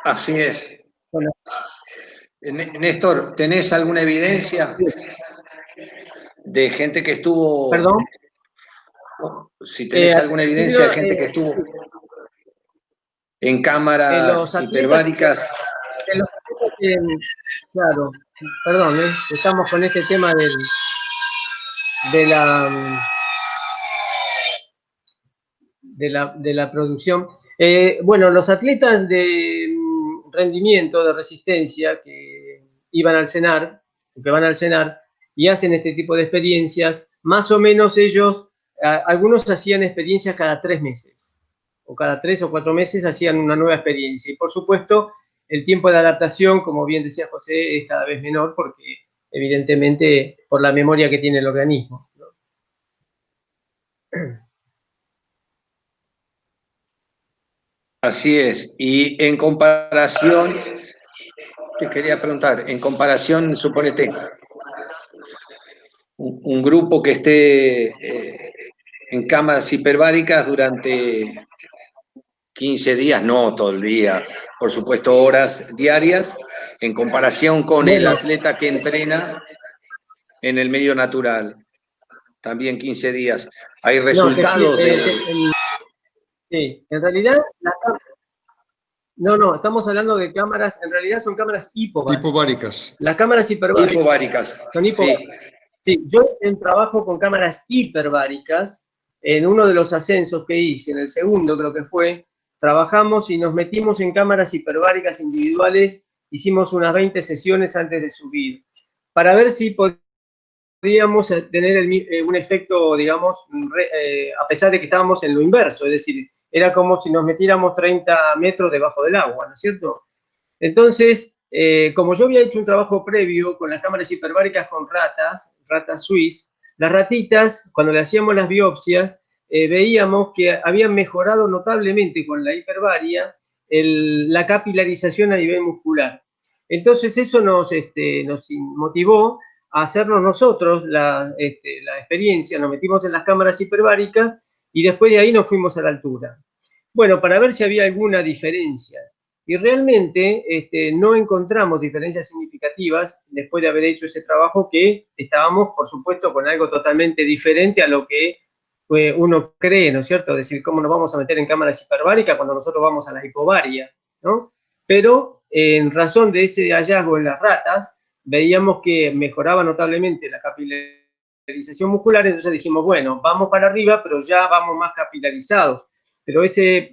S2: Así es.
S1: Bueno.
S2: Néstor, ¿tenés alguna evidencia de gente que estuvo...
S1: ¿Perdón?
S2: Si tenés alguna evidencia de gente que estuvo en cámaras hiperbáricas.
S1: Claro, perdón, estamos con este tema de la producción. Bueno, los atletas de rendimiento, de resistencia, que iban al CENAR, que van al CENAR y hacen este tipo de experiencias, más o menos ellos, algunos hacían experiencias cada 3 meses, o cada 3 o 4 meses hacían una nueva experiencia. Y por supuesto, el tiempo de adaptación, como bien decía José, es cada vez menor porque evidentemente por la memoria que tiene el organismo, ¿no?
S2: Así es. Y en comparación, te quería preguntar, en comparación, suponete, un grupo que esté en cámaras hiperbáricas durante 15 días, no todo el día, por supuesto horas diarias, en comparación con el atleta que entrena en el medio natural, también 15 días. ¿Hay resultados
S1: sí, en realidad, no, estamos hablando de cámaras, en realidad son cámaras hipováricas. Las cámaras hiperbáricas. Son hipováricas. Sí, yo trabajo con cámaras hiperbáricas. En uno de los ascensos que hice, en el segundo creo que fue, trabajamos y nos metimos en cámaras hiperbáricas individuales, hicimos unas 20 sesiones antes de subir, para ver si podíamos tener un efecto, digamos, a pesar de que estábamos en lo inverso, es decir, era como si nos metiéramos 30 metros debajo del agua, ¿no es cierto? Entonces, como yo había hecho un trabajo previo con las cámaras hiperbáricas con ratas suizas, las ratitas, cuando le hacíamos las biopsias, veíamos que habían mejorado notablemente con la hiperbaria la capilarización a nivel muscular. Entonces, eso nos motivó a hacernos nosotros la experiencia, nos metimos en las cámaras hiperbáricas y después de ahí nos fuimos a la altura. Bueno, para ver si había alguna diferencia. Y realmente no encontramos diferencias significativas después de haber hecho ese trabajo, que estábamos, por supuesto, con algo totalmente diferente a lo que uno cree, ¿no es cierto? Es decir, ¿cómo nos vamos a meter en cámaras hiperbáricas cuando nosotros vamos a la hipobaria, ¿no? Pero en razón de ese hallazgo en las ratas, veíamos que mejoraba notablemente la capilarización muscular, entonces dijimos, bueno, vamos para arriba, pero ya vamos más capilarizados. Pero ese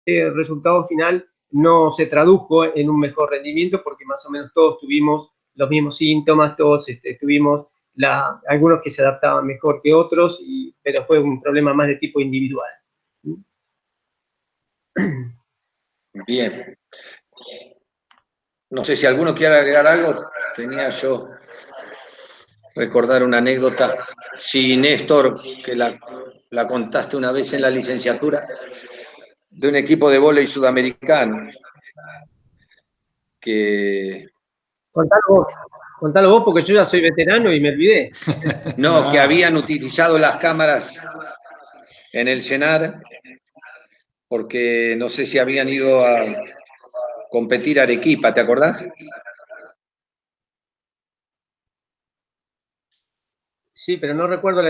S1: resultado final no se tradujo en un mejor rendimiento, porque más o menos todos tuvimos los mismos síntomas, todos tuvimos algunos que se adaptaban mejor que otros, pero fue un problema más de tipo individual.
S2: Bien. No sé si alguno quiere agregar algo. Tenía yo recordar una anécdota. Sí, Néstor, que la contaste una vez en la licenciatura, de un equipo de vóley sudamericano.
S1: Contalo vos, porque yo ya soy veterano y me olvidé.
S2: No, que habían utilizado las cámaras en el CENAR, porque no sé si habían ido a competir a Arequipa, ¿te acordás?
S1: Sí, pero no recuerdo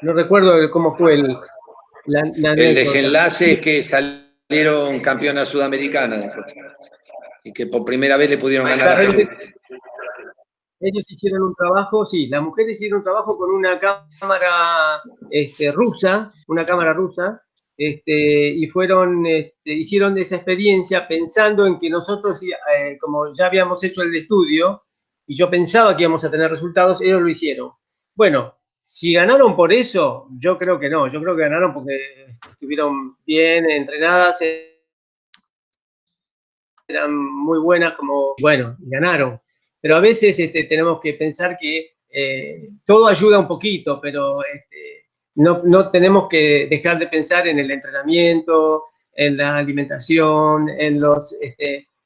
S1: no recuerdo cómo fue la
S2: El desenlace es que salieron campeonas sudamericanas después, y que por primera vez le pudieron ganar a Perú.
S1: Ellos hicieron un trabajo, sí, las mujeres hicieron un trabajo con una cámara rusa, y hicieron esa experiencia pensando en que nosotros, como ya habíamos hecho el estudio, y yo pensaba que íbamos a tener resultados, ellos lo hicieron. Bueno, si ganaron por eso, yo creo que no, yo creo que ganaron porque estuvieron bien entrenadas, eran muy buenas, bueno, ganaron. Pero a veces tenemos que pensar que todo ayuda un poquito, pero no tenemos que dejar de pensar en el entrenamiento, en la alimentación, en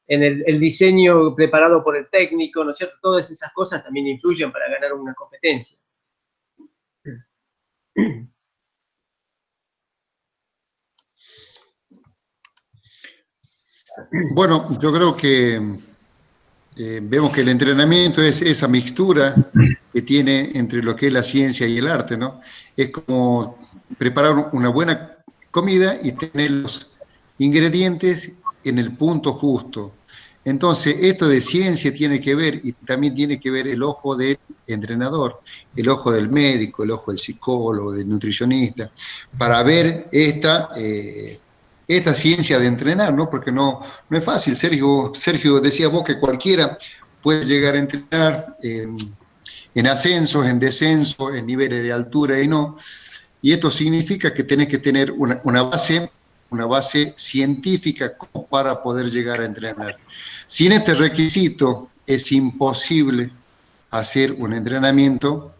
S1: el diseño preparado por el técnico, ¿no es cierto? Todas esas cosas también influyen para ganar una competencia.
S3: Bueno, yo creo que vemos que el entrenamiento es esa mixtura que tiene entre lo que es la ciencia y el arte, ¿no? Es como preparar una buena comida y tener los ingredientes en el punto justo. Entonces, esto de ciencia tiene que ver, y también tiene que ver el ojo del entrenador, el ojo del médico, el ojo del psicólogo, del nutricionista, para ver esta ciencia de entrenar, ¿no? Porque no es fácil. Sergio, decía vos que cualquiera puede llegar a entrenar en ascensos, en descensos, en niveles de altura y no. Y esto significa que tenés que tener una base científica como para poder llegar a entrenar. Sin este requisito es imposible hacer un entrenamiento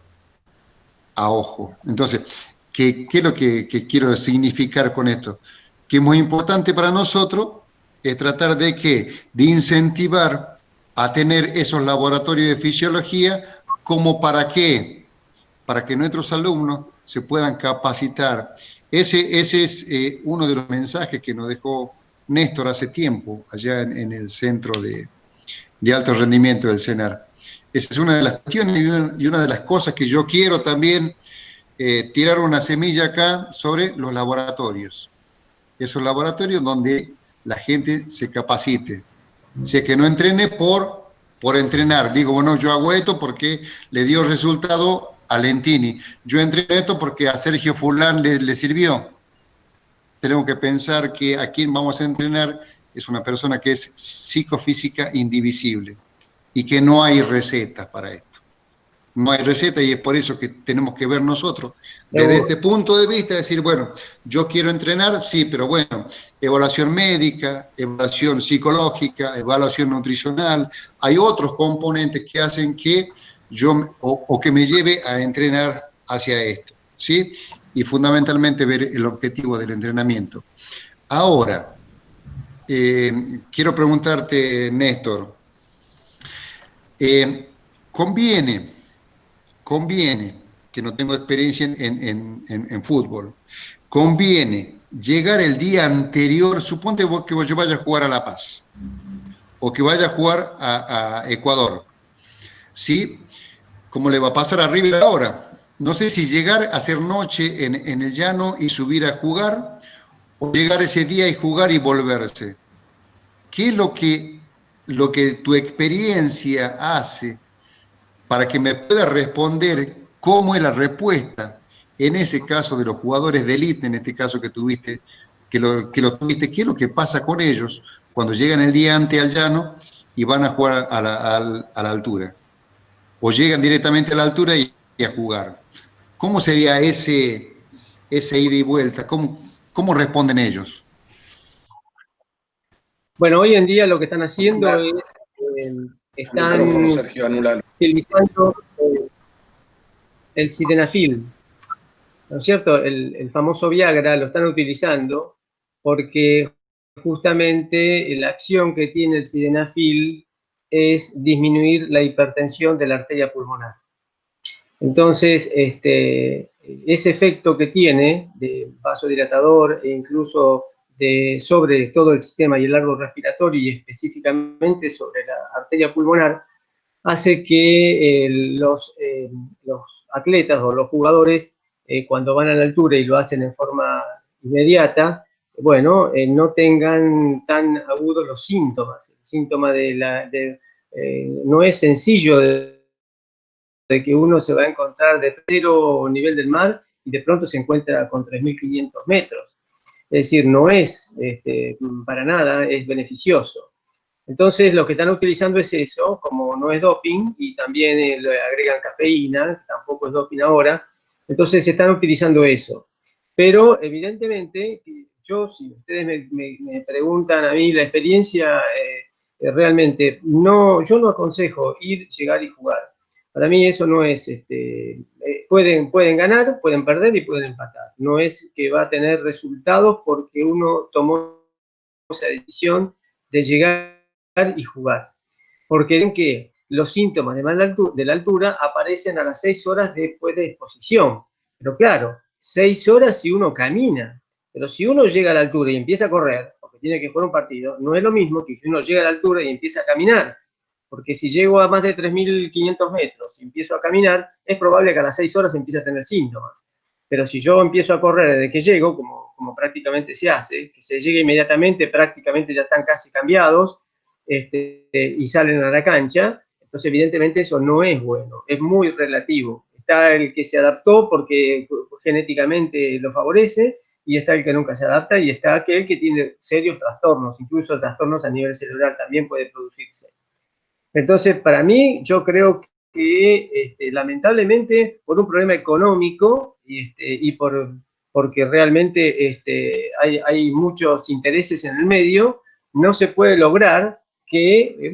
S3: a ojo. Entonces, ¿qué es lo que quiero significar con esto? Que es muy importante para nosotros es tratar de incentivar a tener esos laboratorios de fisiología, como para que nuestros alumnos se puedan capacitar. Ese es uno de los mensajes que nos dejó Néstor hace tiempo, allá en el Centro de Alto Rendimiento del CENAR. Esa es una de las cuestiones y una de las cosas que yo quiero también tirar una semilla acá sobre los laboratorios. Esos laboratorios donde la gente se capacite. O sea, que no entrene por entrenar. Digo, bueno, yo hago esto porque le dio resultado a Lentini. Yo entreno esto porque a Sergio Fulán le sirvió. Tenemos que pensar que a quien vamos a entrenar es una persona que es psicofísica indivisible y que no hay recetas para esto. No hay receta, y es por eso que tenemos que ver nosotros desde este punto de vista, decir, bueno, yo quiero entrenar, sí, pero bueno, evaluación médica, evaluación psicológica, evaluación nutricional, hay otros componentes que hacen que yo o que me lleve a entrenar hacia esto, ¿sí? Y fundamentalmente ver el objetivo del entrenamiento. Ahora, quiero preguntarte, Néstor, conviene, que no tengo experiencia en fútbol, conviene llegar el día anterior, suponte que yo vaya a jugar a La Paz, o que vaya a jugar a Ecuador, ¿sí? Como le va a pasar a River ahora. No sé si llegar a hacer noche en el llano y subir a jugar, o llegar ese día y jugar y volverse. ¿Qué es lo que tu experiencia hace para que me pueda responder cómo es la respuesta en ese caso de los jugadores de élite, en este caso que tuviste, que lo tuviste, qué es lo que pasa con ellos cuando llegan el día antes al llano y van a jugar a la altura? O llegan directamente a la altura y a jugar. ¿Cómo sería ese ida y vuelta? ¿Cómo responden ellos?
S1: Bueno, hoy en día lo que están haciendo es, están
S2: Micrófono, Sergio, anulalo.
S1: utilizando el sildenafil, ¿no es cierto? El famoso Viagra lo están utilizando porque justamente la acción que tiene el sildenafil es disminuir la hipertensión de la arteria pulmonar. Entonces, ese efecto que tiene de vasodilatador e incluso sobre todo el sistema y el árbol respiratorio y específicamente sobre la arteria pulmonar, hace que los atletas o los jugadores, cuando van a la altura y lo hacen en forma inmediata, bueno, no tengan tan agudos los síntomas. El síntoma no es sencillo de que uno se va a encontrar de cero nivel del mar y de pronto se encuentra con 3.500 metros. Es decir, no es para nada, es beneficioso. Entonces, lo que están utilizando es eso, como no es doping, y también le agregan cafeína, tampoco es doping ahora, entonces están utilizando eso. Pero, evidentemente, yo, si ustedes me preguntan a mí la experiencia, realmente, no, yo no aconsejo ir, llegar y jugar. Para mí eso no es, pueden ganar, pueden perder y pueden empatar. No es que va a tener resultados porque uno tomó esa decisión de llegar y jugar. Porque ven que los síntomas de la altura aparecen a las 6 horas después de exposición. Pero claro, 6 horas si uno camina. Pero si uno llega a la altura y empieza a correr, porque tiene que jugar un partido, no es lo mismo que si uno llega a la altura y empieza a caminar. Porque si llego a más de 3.500 metros y empiezo a caminar, es probable que a las 6 horas empiece a tener síntomas. Pero si yo empiezo a correr desde que llego, como prácticamente se hace, que se llega inmediatamente, prácticamente ya están casi cambiados, y salen a la cancha, entonces evidentemente eso no es bueno, es muy relativo. Está el que se adaptó porque genéticamente lo favorece, y está el que nunca se adapta, y está aquel que tiene serios trastornos, incluso trastornos a nivel cerebral también puede producirse. Entonces, para mí, yo creo que lamentablemente por un problema económico y porque realmente hay muchos intereses en el medio, no se puede lograr que,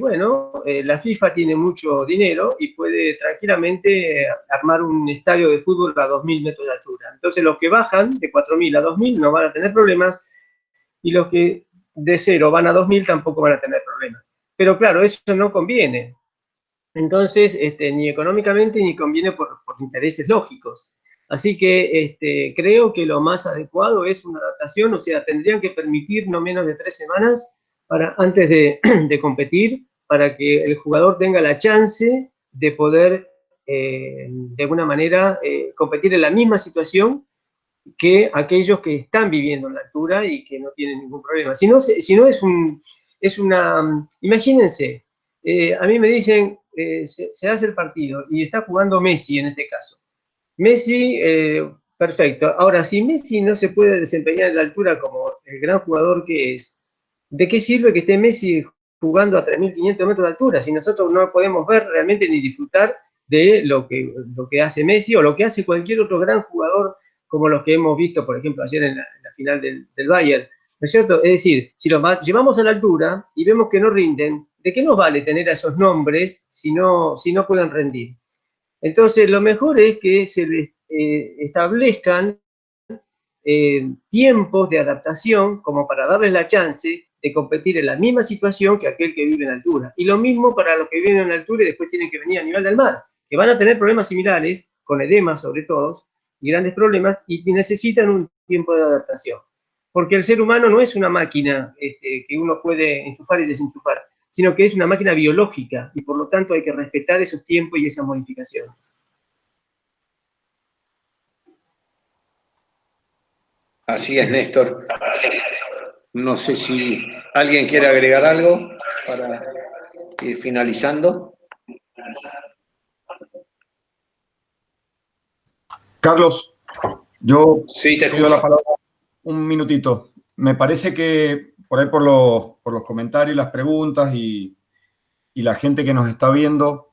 S1: la FIFA tiene mucho dinero y puede tranquilamente armar un estadio de fútbol a 2.000 metros de altura. Entonces, los que bajan de 4.000 a 2.000 no van a tener problemas, y los que de 0 van a 2.000 tampoco van a tener problemas. Pero claro, eso no conviene. Entonces, ni económicamente ni conviene por intereses lógicos. Así que creo que lo más adecuado es una adaptación, o sea, tendrían que permitir no menos de 3 semanas antes de competir, para que el jugador tenga la chance de poder, de alguna manera, competir en la misma situación que aquellos que están viviendo en la altura y que no tienen ningún problema. Si no es una, imagínense, a mí me dicen, se hace el partido y está jugando Messi en este caso. Messi, perfecto. Ahora, si Messi no se puede desempeñar en la altura como el gran jugador que es, ¿de qué sirve que esté Messi jugando a 3.500 metros de altura si nosotros no podemos ver realmente ni disfrutar de lo que hace Messi o lo que hace cualquier otro gran jugador, como los que hemos visto, por ejemplo, ayer en la final del Bayern? ¿No es cierto? Es decir, si los llevamos a la altura y vemos que no rinden, ¿de qué nos vale tener a esos nombres si no pueden rendir? Entonces, lo mejor es que se les establezcan tiempos de adaptación como para darles la chance de competir en la misma situación que aquel que vive en altura. Y lo mismo para los que viven en altura y después tienen que venir a nivel del mar, que van a tener problemas similares, con edema sobre todo, y grandes problemas, y necesitan un tiempo de adaptación. porque el ser humano no es una máquina que uno puede enchufar y desenchufar, sino que es una máquina biológica, y por lo tanto hay que respetar esos tiempos y esas modificaciones.
S2: Así es, Néstor. No sé si alguien quiere agregar algo para ir finalizando.
S4: Carlos, yo
S2: Sí, te
S4: pido
S2: escucho.
S4: la palabra un minutito. Me parece que por ahí por los comentarios, las preguntas y la gente que nos está viendo,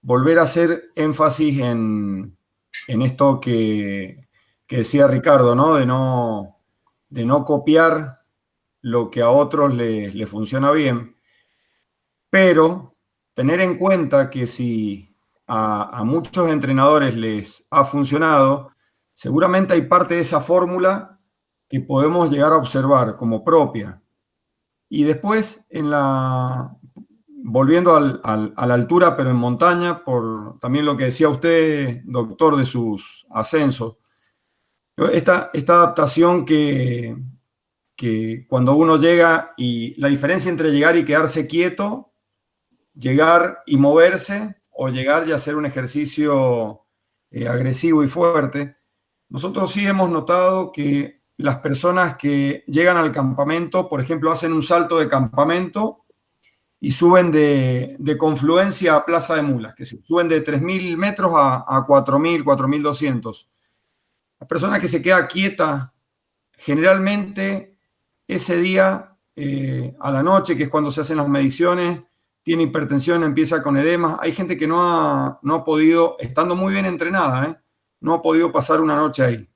S4: volver a hacer énfasis en esto que decía Ricardo, ¿no? De no copiar lo que a otros le funciona bien, pero tener en cuenta que si a muchos entrenadores les ha funcionado, seguramente hay parte de esa fórmula que podemos llegar a observar como propia. Y después, volviendo a la altura, pero en montaña, por también lo que decía usted, doctor, de sus ascensos, esta adaptación que cuando uno llega y la diferencia entre llegar y quedarse quieto, llegar y moverse, o llegar y hacer un ejercicio agresivo y fuerte, nosotros sí hemos notado que las personas que llegan al campamento, por ejemplo, hacen un salto de campamento y suben de Confluencia a Plaza de Mulas, que suben de 3.000 metros a 4.000, 4.200. La persona que se queda quieta, generalmente ese día a la noche, que es cuando se hacen las mediciones, tiene hipertensión, empieza con edemas. Hay gente que no ha podido, estando muy bien entrenada, no ha podido pasar una noche ahí.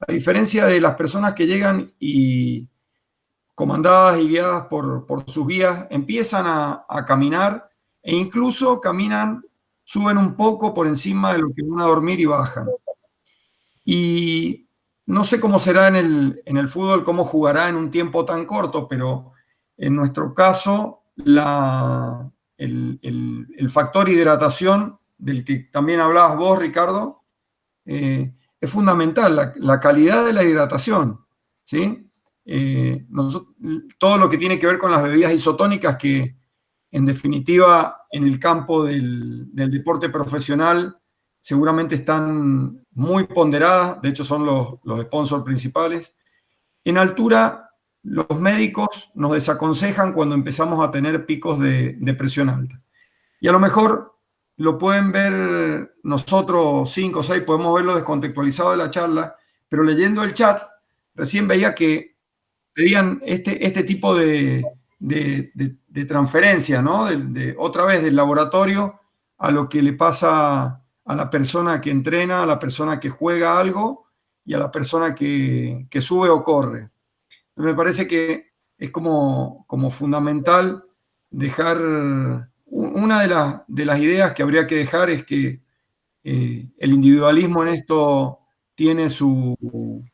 S4: A diferencia de las personas que llegan y comandadas y guiadas por sus guías, empiezan a caminar e incluso caminan, suben un poco por encima de lo que van a dormir y bajan. Y no sé cómo será en el fútbol, cómo jugará en un tiempo tan corto, pero en nuestro caso, el factor hidratación, del que también hablabas vos, Ricardo, es fundamental, la calidad de la hidratación, ¿sí? Todo lo que tiene que ver con las bebidas isotónicas, que en definitiva en el campo del deporte profesional seguramente están muy ponderadas, de hecho son los sponsors principales. En altura, los médicos nos desaconsejan cuando empezamos a tener picos de presión alta. Y a lo mejor lo pueden ver nosotros 5 o 6, podemos verlo descontextualizado de la charla, pero leyendo el chat, recién veía que pedían este tipo de transferencia, ¿no? Otra vez del laboratorio a lo que le pasa a la persona que entrena, a la persona que juega algo y a la persona que sube o corre. Me parece que es como fundamental dejar, una de las ideas que habría que dejar es que el individualismo en esto tiene su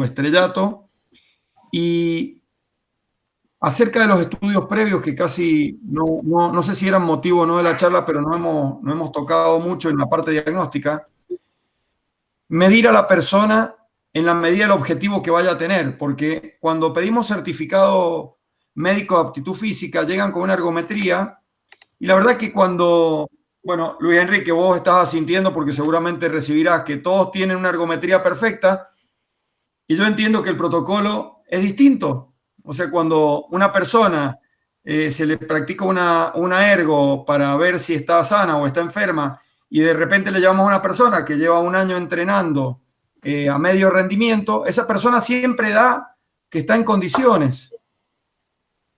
S4: estrellato. Y acerca de los estudios previos, que casi no sé si eran motivo o no de la charla, pero no hemos tocado mucho en la parte diagnóstica, medir a la persona en la medida del objetivo que vaya a tener, porque cuando pedimos certificado médico de aptitud física, llegan con una ergometría, y la verdad que cuando, bueno, Luis Enrique, vos estás asintiendo porque seguramente recibirás que todos tienen una ergometría perfecta, y yo entiendo que el protocolo es distinto. O sea, cuando una persona se le practica una ergo para ver si está sana o está enferma, y de repente le llamamos a una persona que lleva un año entrenando a medio rendimiento, esa persona siempre da que está en condiciones.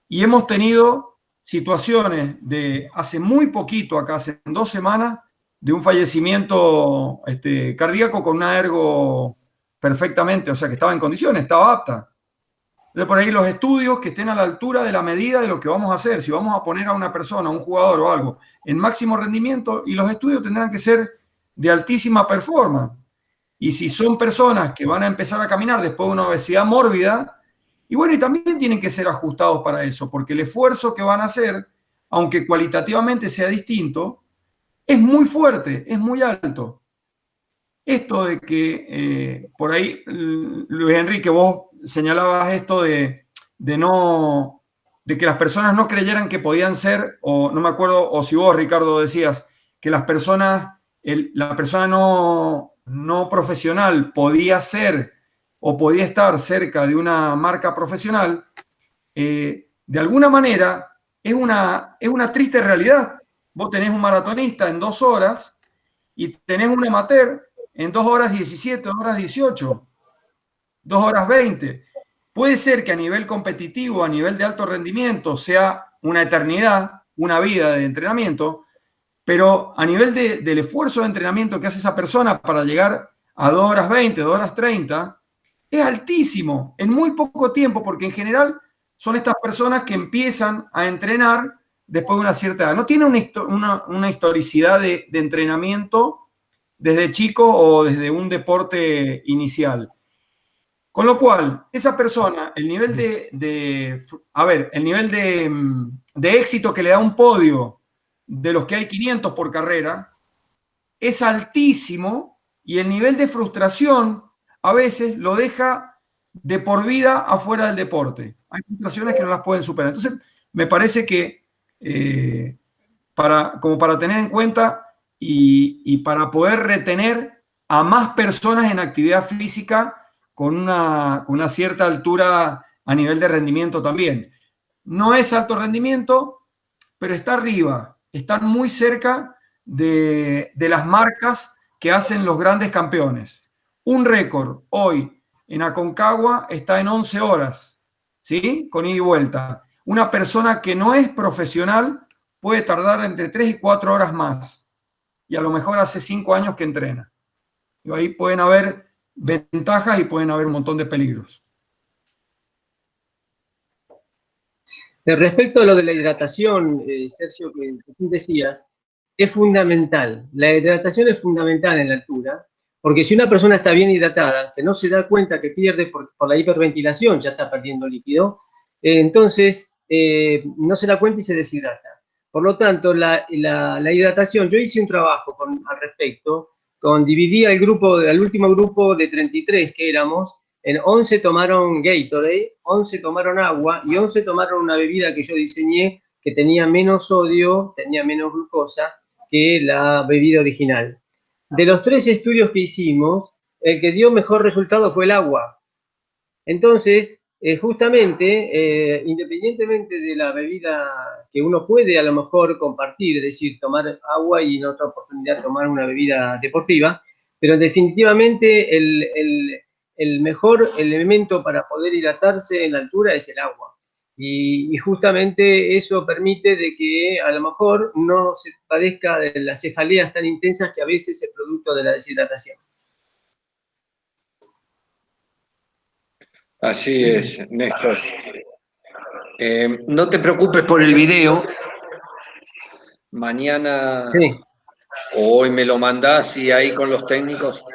S4: Y hemos tenido situaciones de hace muy poquito, acá hace 2 semanas, de un fallecimiento cardíaco con una ergo perfectamente, o sea que estaba en condiciones, estaba apta. Entonces, por ahí los estudios que estén a la altura de la medida de lo que vamos a hacer, si vamos a poner a una persona, a un jugador o algo, en máximo rendimiento, y los estudios tendrán que ser de altísima performance. Y si son personas que van a empezar a caminar después de una obesidad mórbida, y bueno, y también tienen que ser ajustados para eso, porque el esfuerzo que van a hacer, aunque cualitativamente sea distinto, es muy fuerte, es muy alto. esto de que por ahí, Luis Enrique, vos señalabas esto de que las personas no creyeran que podían ser, o no me acuerdo, o si vos, Ricardo, decías que las personas, la persona no profesional podía ser o podía estar cerca de una marca profesional, de alguna manera es una triste realidad. Vos tenés un maratonista en 2 horas y tenés un amateur en 2 horas 17, 2 horas 18, 2 horas 20. Puede ser que a nivel competitivo, a nivel de alto rendimiento, sea una eternidad, una vida de entrenamiento, pero a nivel del esfuerzo de entrenamiento que hace esa persona para llegar a 2 horas 20, 2 horas 30, es altísimo en muy poco tiempo, porque en general son estas personas que empiezan a entrenar después de una cierta edad. No tiene una historicidad de entrenamiento desde chico o desde un deporte inicial. Con lo cual, esa persona, el nivel el nivel de éxito que le da un podio de los que hay 500 por carrera es altísimo, y el nivel de frustración a veces lo deja de por vida afuera del deporte. Hay frustraciones que no las pueden superar. Entonces, me parece que como para tener en cuenta y para poder retener a más personas en actividad física con una cierta altura a nivel de rendimiento también. No es alto rendimiento, pero está arriba, están muy cerca de las marcas que hacen los grandes campeones. Un récord hoy en Aconcagua está en 11 horas, ¿sí? Con ida y vuelta. Una persona que no es profesional puede tardar entre 3 y 4 horas más, y a lo mejor hace 5 años que entrena. Y ahí pueden haber ventajas y pueden haber un montón de peligros.
S1: Respecto a lo de la hidratación, Sergio, que tú decías, es fundamental. La hidratación es fundamental en la altura, porque si una persona está bien hidratada, que no se da cuenta que pierde por la hiperventilación, ya está perdiendo líquido, entonces no se da cuenta y se deshidrata. Por lo tanto, la hidratación, yo hice un trabajo al respecto, dividí al último grupo de 33 que éramos, en 11 tomaron Gatorade, 11 tomaron agua y 11 tomaron una bebida que yo diseñé que tenía menos sodio, tenía menos glucosa que la bebida original. De los 3 estudios que hicimos, el que dio mejor resultado fue el agua. Entonces, justamente, independientemente de la bebida que uno puede a lo mejor compartir, es decir, tomar agua y en otra oportunidad tomar una bebida deportiva, pero definitivamente el mejor elemento para poder hidratarse en la altura es el agua. Y justamente eso permite de que a lo mejor no se padezca de las cefaleas tan intensas que a veces es producto de la deshidratación.
S2: Así es, Néstor. No te preocupes por el video. Mañana
S1: sí,
S2: o hoy me lo mandás y ahí con los técnicos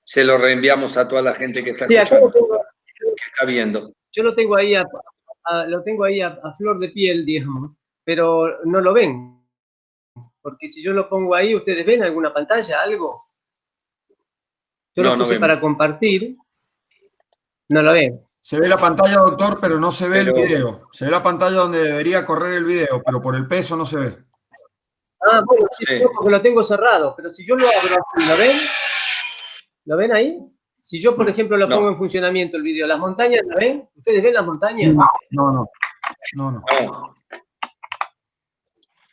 S2: se lo reenviamos a toda la gente que está escuchando, que está viendo.
S1: Yo lo tengo ahí a flor de piel, digamos, pero no lo ven. Porque si yo lo pongo ahí, ¿ustedes ven alguna pantalla, algo? Yo lo puse para compartir, no lo ven.
S4: Se ve la pantalla, doctor, pero no se ve el video. Se ve la pantalla donde debería correr el video, pero por el peso no se ve.
S1: Ah, bueno, sí, porque lo tengo cerrado, pero si yo lo abro, ¿lo ven? ¿Lo ven ahí? Si yo, por ejemplo, lo pongo en funcionamiento el video, ¿las montañas la ven? ¿Ustedes ven las montañas?
S4: No.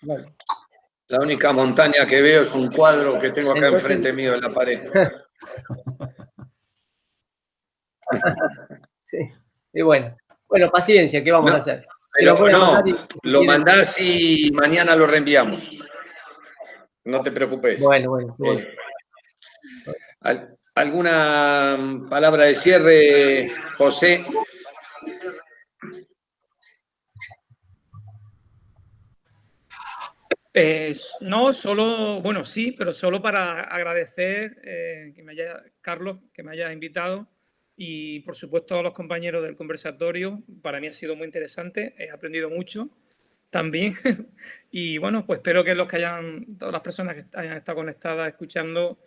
S1: Vale.
S2: La única montaña que veo es un cuadro que tengo acá enfrente mío en la pared.
S1: Sí, y bueno, paciencia, ¿qué vamos a hacer?
S2: Lo mandás y mañana lo reenviamos. No te preocupes.
S1: Bueno.
S2: ¿Alguna palabra de cierre, José?
S6: No, solo, bueno, sí, pero solo para agradecer Carlos, que me haya invitado, y por supuesto a los compañeros del conversatorio. Para mí ha sido muy interesante, he aprendido mucho también. Y bueno, pues espero que todas las personas que hayan estado conectadas escuchando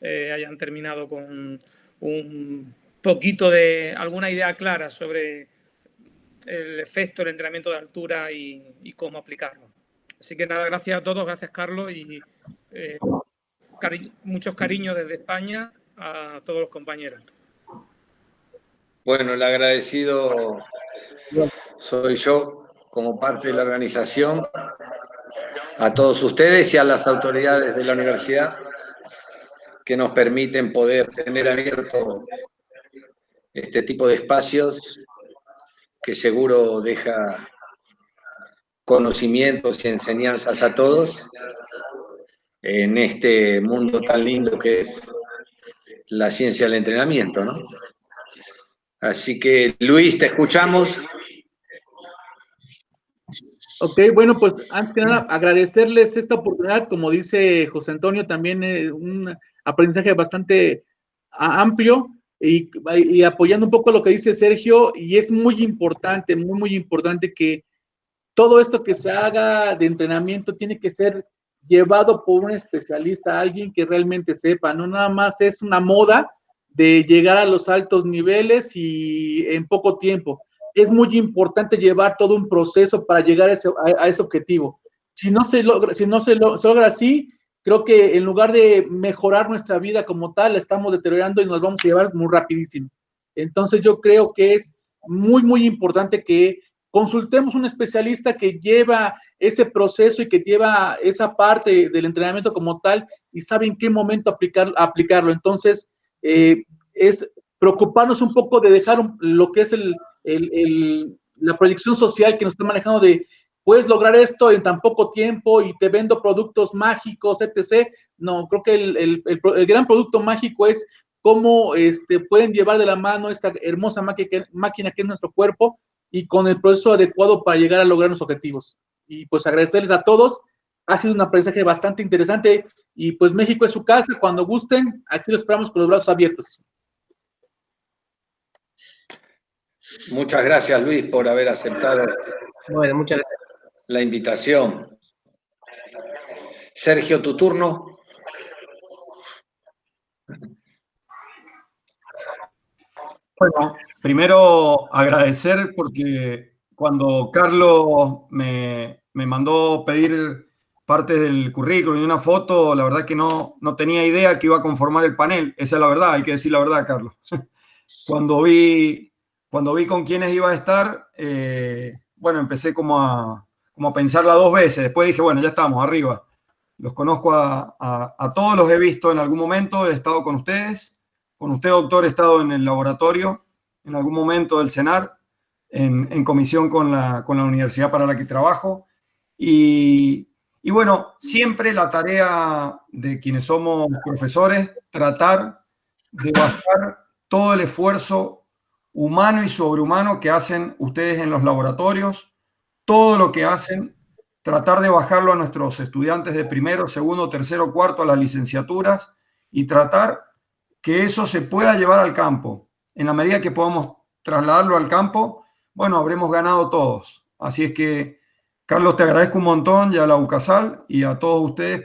S6: hayan terminado con un poquito de alguna idea clara sobre el efecto del entrenamiento de altura y cómo aplicarlo. Así que nada, gracias a todos, gracias Carlos, y muchos cariños desde España a todos los compañeros.
S2: Bueno, el agradecido soy yo como parte de la organización, a todos ustedes y a las autoridades de la universidad que nos permiten poder tener abierto este tipo de espacios que seguro deja conocimientos y enseñanzas a todos en este mundo tan lindo que es la ciencia del entrenamiento, ¿no? Así que, Luis, te escuchamos.
S5: Ok, bueno, pues antes que nada, agradecerles esta oportunidad, como dice José Antonio, también un aprendizaje bastante amplio y apoyando un poco lo que dice Sergio, y es muy importante, muy importante que todo esto que se haga de entrenamiento tiene que ser llevado por un especialista, alguien que realmente sepa, no nada más es una moda de llegar a los altos niveles y en poco tiempo. Es muy importante llevar todo un proceso para llegar a ese objetivo. Si no se logra así, creo que en lugar de mejorar nuestra vida como tal, la estamos deteriorando y nos vamos a llevar muy rapidísimo. Entonces yo creo que es muy importante que consultemos un especialista que lleva ese proceso y que lleva esa parte del entrenamiento como tal y sabe en qué momento aplicarlo. Entonces, es preocuparnos un poco de dejar lo que es la proyección social que nos está manejando de puedes lograr esto en tan poco tiempo y te vendo productos mágicos, etc. No, creo que el gran producto mágico es cómo pueden llevar de la mano esta hermosa máquina que es nuestro cuerpo y con el proceso adecuado para llegar a lograr los objetivos. Y pues agradecerles a todos. Ha sido un aprendizaje bastante interesante y pues México es su casa. Cuando gusten, aquí lo esperamos con los brazos abiertos.
S2: Muchas gracias, Luis, por haber aceptado
S1: Muchas gracias.
S2: La invitación. Sergio, tu turno.
S4: Bueno, primero agradecer porque cuando Carlos me mandó pedir parte del currículum y una foto, la verdad que no tenía idea que iba a conformar el panel. Esa es la verdad, hay que decir la verdad, Carlos. Cuando vi con quiénes iba a estar, bueno, empecé como a pensarla dos veces. Después dije, bueno, ya estamos, arriba. Los conozco a todos, los he visto en algún momento, he estado con ustedes. Con usted, doctor, he estado en el laboratorio, en algún momento del CENAR, en comisión con la universidad para la que trabajo. Y bueno, siempre la tarea de quienes somos profesores, tratar de bajar todo el esfuerzo humano y sobrehumano que hacen ustedes en los laboratorios, todo lo que hacen, tratar de bajarlo a nuestros estudiantes de primero, segundo, tercero, cuarto, a las licenciaturas y tratar que eso se pueda llevar al campo. En la medida que podamos trasladarlo al campo, bueno, habremos ganado todos. Así es que, Carlos, te agradezco un montón y a la UCASAL y a todos ustedes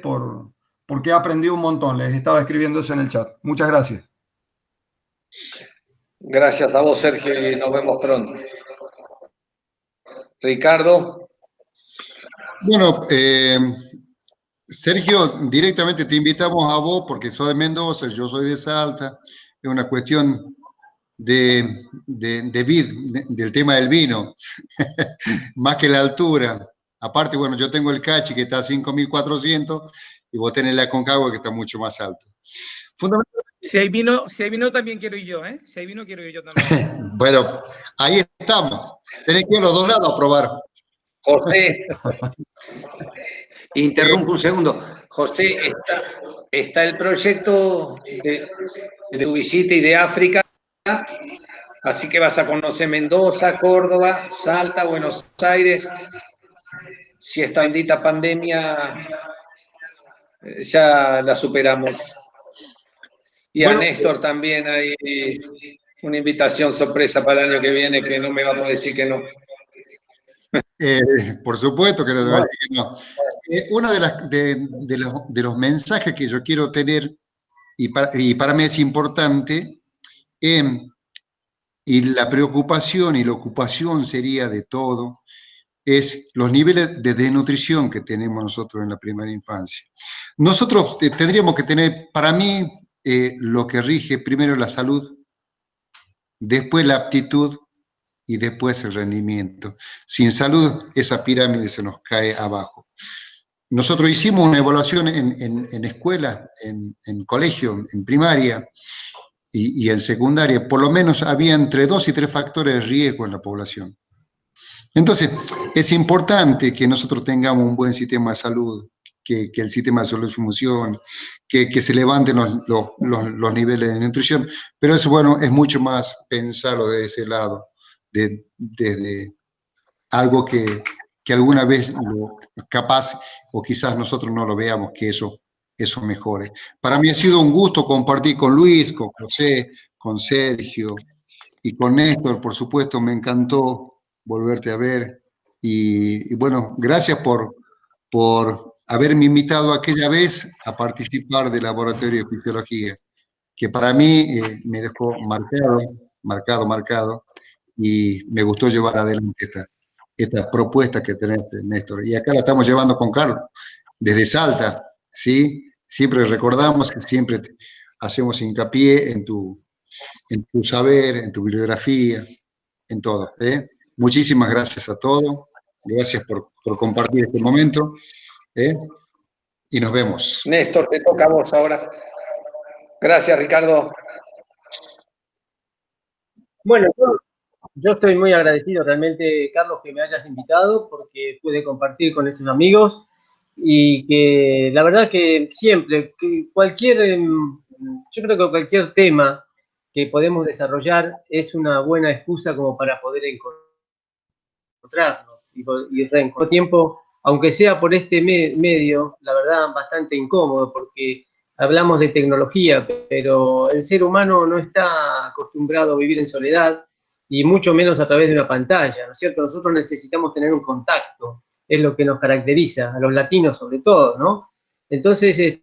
S4: porque he aprendido un montón. Les estaba escribiendo eso en el chat. Muchas gracias.
S2: Gracias a vos, Sergio, y nos vemos pronto. Ricardo.
S3: Bueno, Sergio, directamente te invitamos a vos porque sos de Mendoza, yo soy de Salta. Es una cuestión del tema del vino, más que la altura. Aparte, bueno, yo tengo el Cachi que está a 5.400 y vos tenés la Aconcagua que está mucho más alto.
S6: Si hay vino también quiero ir yo, ¿eh? Si hay vino quiero ir yo también.
S3: Bueno, ahí estamos. Tenés que ir a los dos lados a probar.
S2: José, interrumpo un segundo. José, está el proyecto de tu visita y de África, así que vas a conocer Mendoza, Córdoba, Salta, Buenos Aires. Si esta bendita pandemia ya la superamos. Y bueno, a Néstor también hay una invitación sorpresa para el año que viene que no me va a poder decir que no.
S3: Por supuesto que no te va a decir que no. Uno de los mensajes que yo quiero tener y para mí es importante, y la preocupación y la ocupación sería de todo, es los niveles de desnutrición que tenemos nosotros en la primera infancia. Nosotros tendríamos que tener, para mí, lo que rige primero la salud, después la aptitud y después el rendimiento. Sin salud, esa pirámide se nos cae abajo. Nosotros hicimos una evaluación en escuela, en colegio, en primaria y en secundaria. Por lo menos había entre 2 y 3 factores de riesgo en la población. Entonces, es importante que nosotros tengamos un buen sistema de salud, que el sistema de salud funcione, que se levanten los niveles de nutrición, pero eso, bueno, es mucho más pensarlo de ese lado, desde algo que alguna vez capaz, o quizás nosotros no lo veamos, que eso mejore. Para mí ha sido un gusto compartir con Luis, con José, con Sergio y con Néstor, por supuesto, me encantó volverte a ver, y bueno, gracias por haberme invitado aquella vez a participar del laboratorio de fisiología, que para mí me dejó marcado, y me gustó llevar adelante esta propuesta que tenés, Néstor. Y acá la estamos llevando con Carlos, desde Salta, ¿sí? Siempre recordamos que siempre hacemos hincapié en tu saber, en tu bibliografía, en todo, ¿eh? Muchísimas gracias a todos. Gracias por compartir este momento. Y nos vemos.
S2: Néstor, te toca a vos ahora. Gracias, Ricardo.
S1: Bueno, yo estoy muy agradecido realmente, Carlos, que me hayas invitado, porque pude compartir con esos amigos, y que la verdad que siempre, yo creo que cualquier tema que podemos desarrollar es una buena excusa como para poder encontrarnos y reencontrar tiempo, aunque sea por este medio, la verdad, bastante incómodo, porque hablamos de tecnología, pero el ser humano no está acostumbrado a vivir en soledad, y mucho menos a través de una pantalla, ¿no es cierto? Nosotros necesitamos tener un contacto, es lo que nos caracteriza, a los latinos sobre todo, ¿no? Entonces,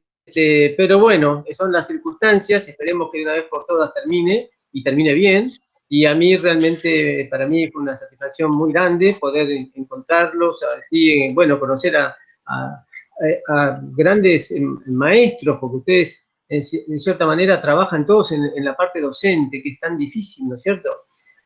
S1: pero bueno, son las circunstancias, esperemos que de una vez por todas termine, y termine bien, y a mí realmente, para mí fue una satisfacción muy grande poder encontrarlos, así, bueno, conocer a grandes maestros, porque ustedes en cierta manera trabajan todos en la parte docente, que es tan difícil, ¿no es cierto?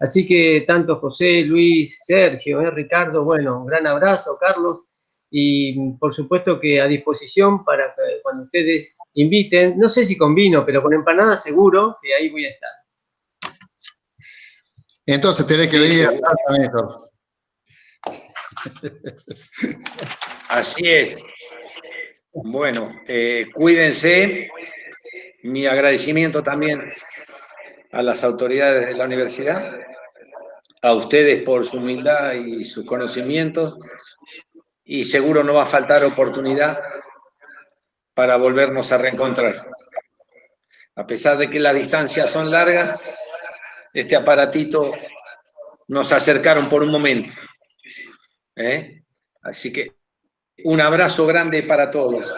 S1: Así que tanto José, Luis, Sergio, Ricardo, bueno, un gran abrazo, Carlos, y por supuesto que a disposición para que cuando ustedes inviten, no sé si con vino, pero con empanada seguro, que ahí voy a estar.
S3: Entonces tenés que venir a casa, Néstor.
S2: Así es. Bueno, cuídense. Mi agradecimiento también a las autoridades de la universidad, a ustedes por su humildad y sus conocimientos, y seguro no va a faltar oportunidad para volvernos a reencontrar. A pesar de que las distancias son largas, este aparatito nos acercaron por un momento. Así que un abrazo grande para todos.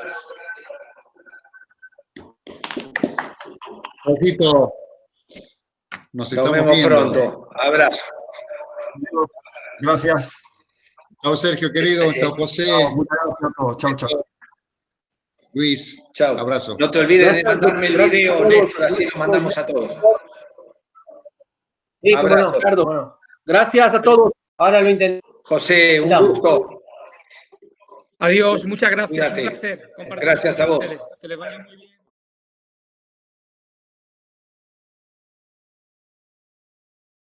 S3: Jorgito, nos estamos
S2: vemos
S3: viendo
S2: pronto. Abrazo.
S4: Gracias.
S3: Chao, Sergio, querido. Chao, José.
S4: Muchas gracias a todos. Chao, chao.
S3: Luis,
S2: chao.
S3: Abrazo.
S2: No te olvides de mandarme el video, Néstor, así lo mandamos a todos.
S1: Sí,
S2: Abrazo.
S1: bueno, Ricardo. Bueno,
S5: Gracias a todos.
S1: ahora lo intento.
S2: José, un gusto.
S6: Adiós, muchas gracias.
S2: Cuídate.
S6: Un placer compartir
S2: Gracias a
S6: con
S2: vos.
S6: ustedes. Que les vaya muy bien.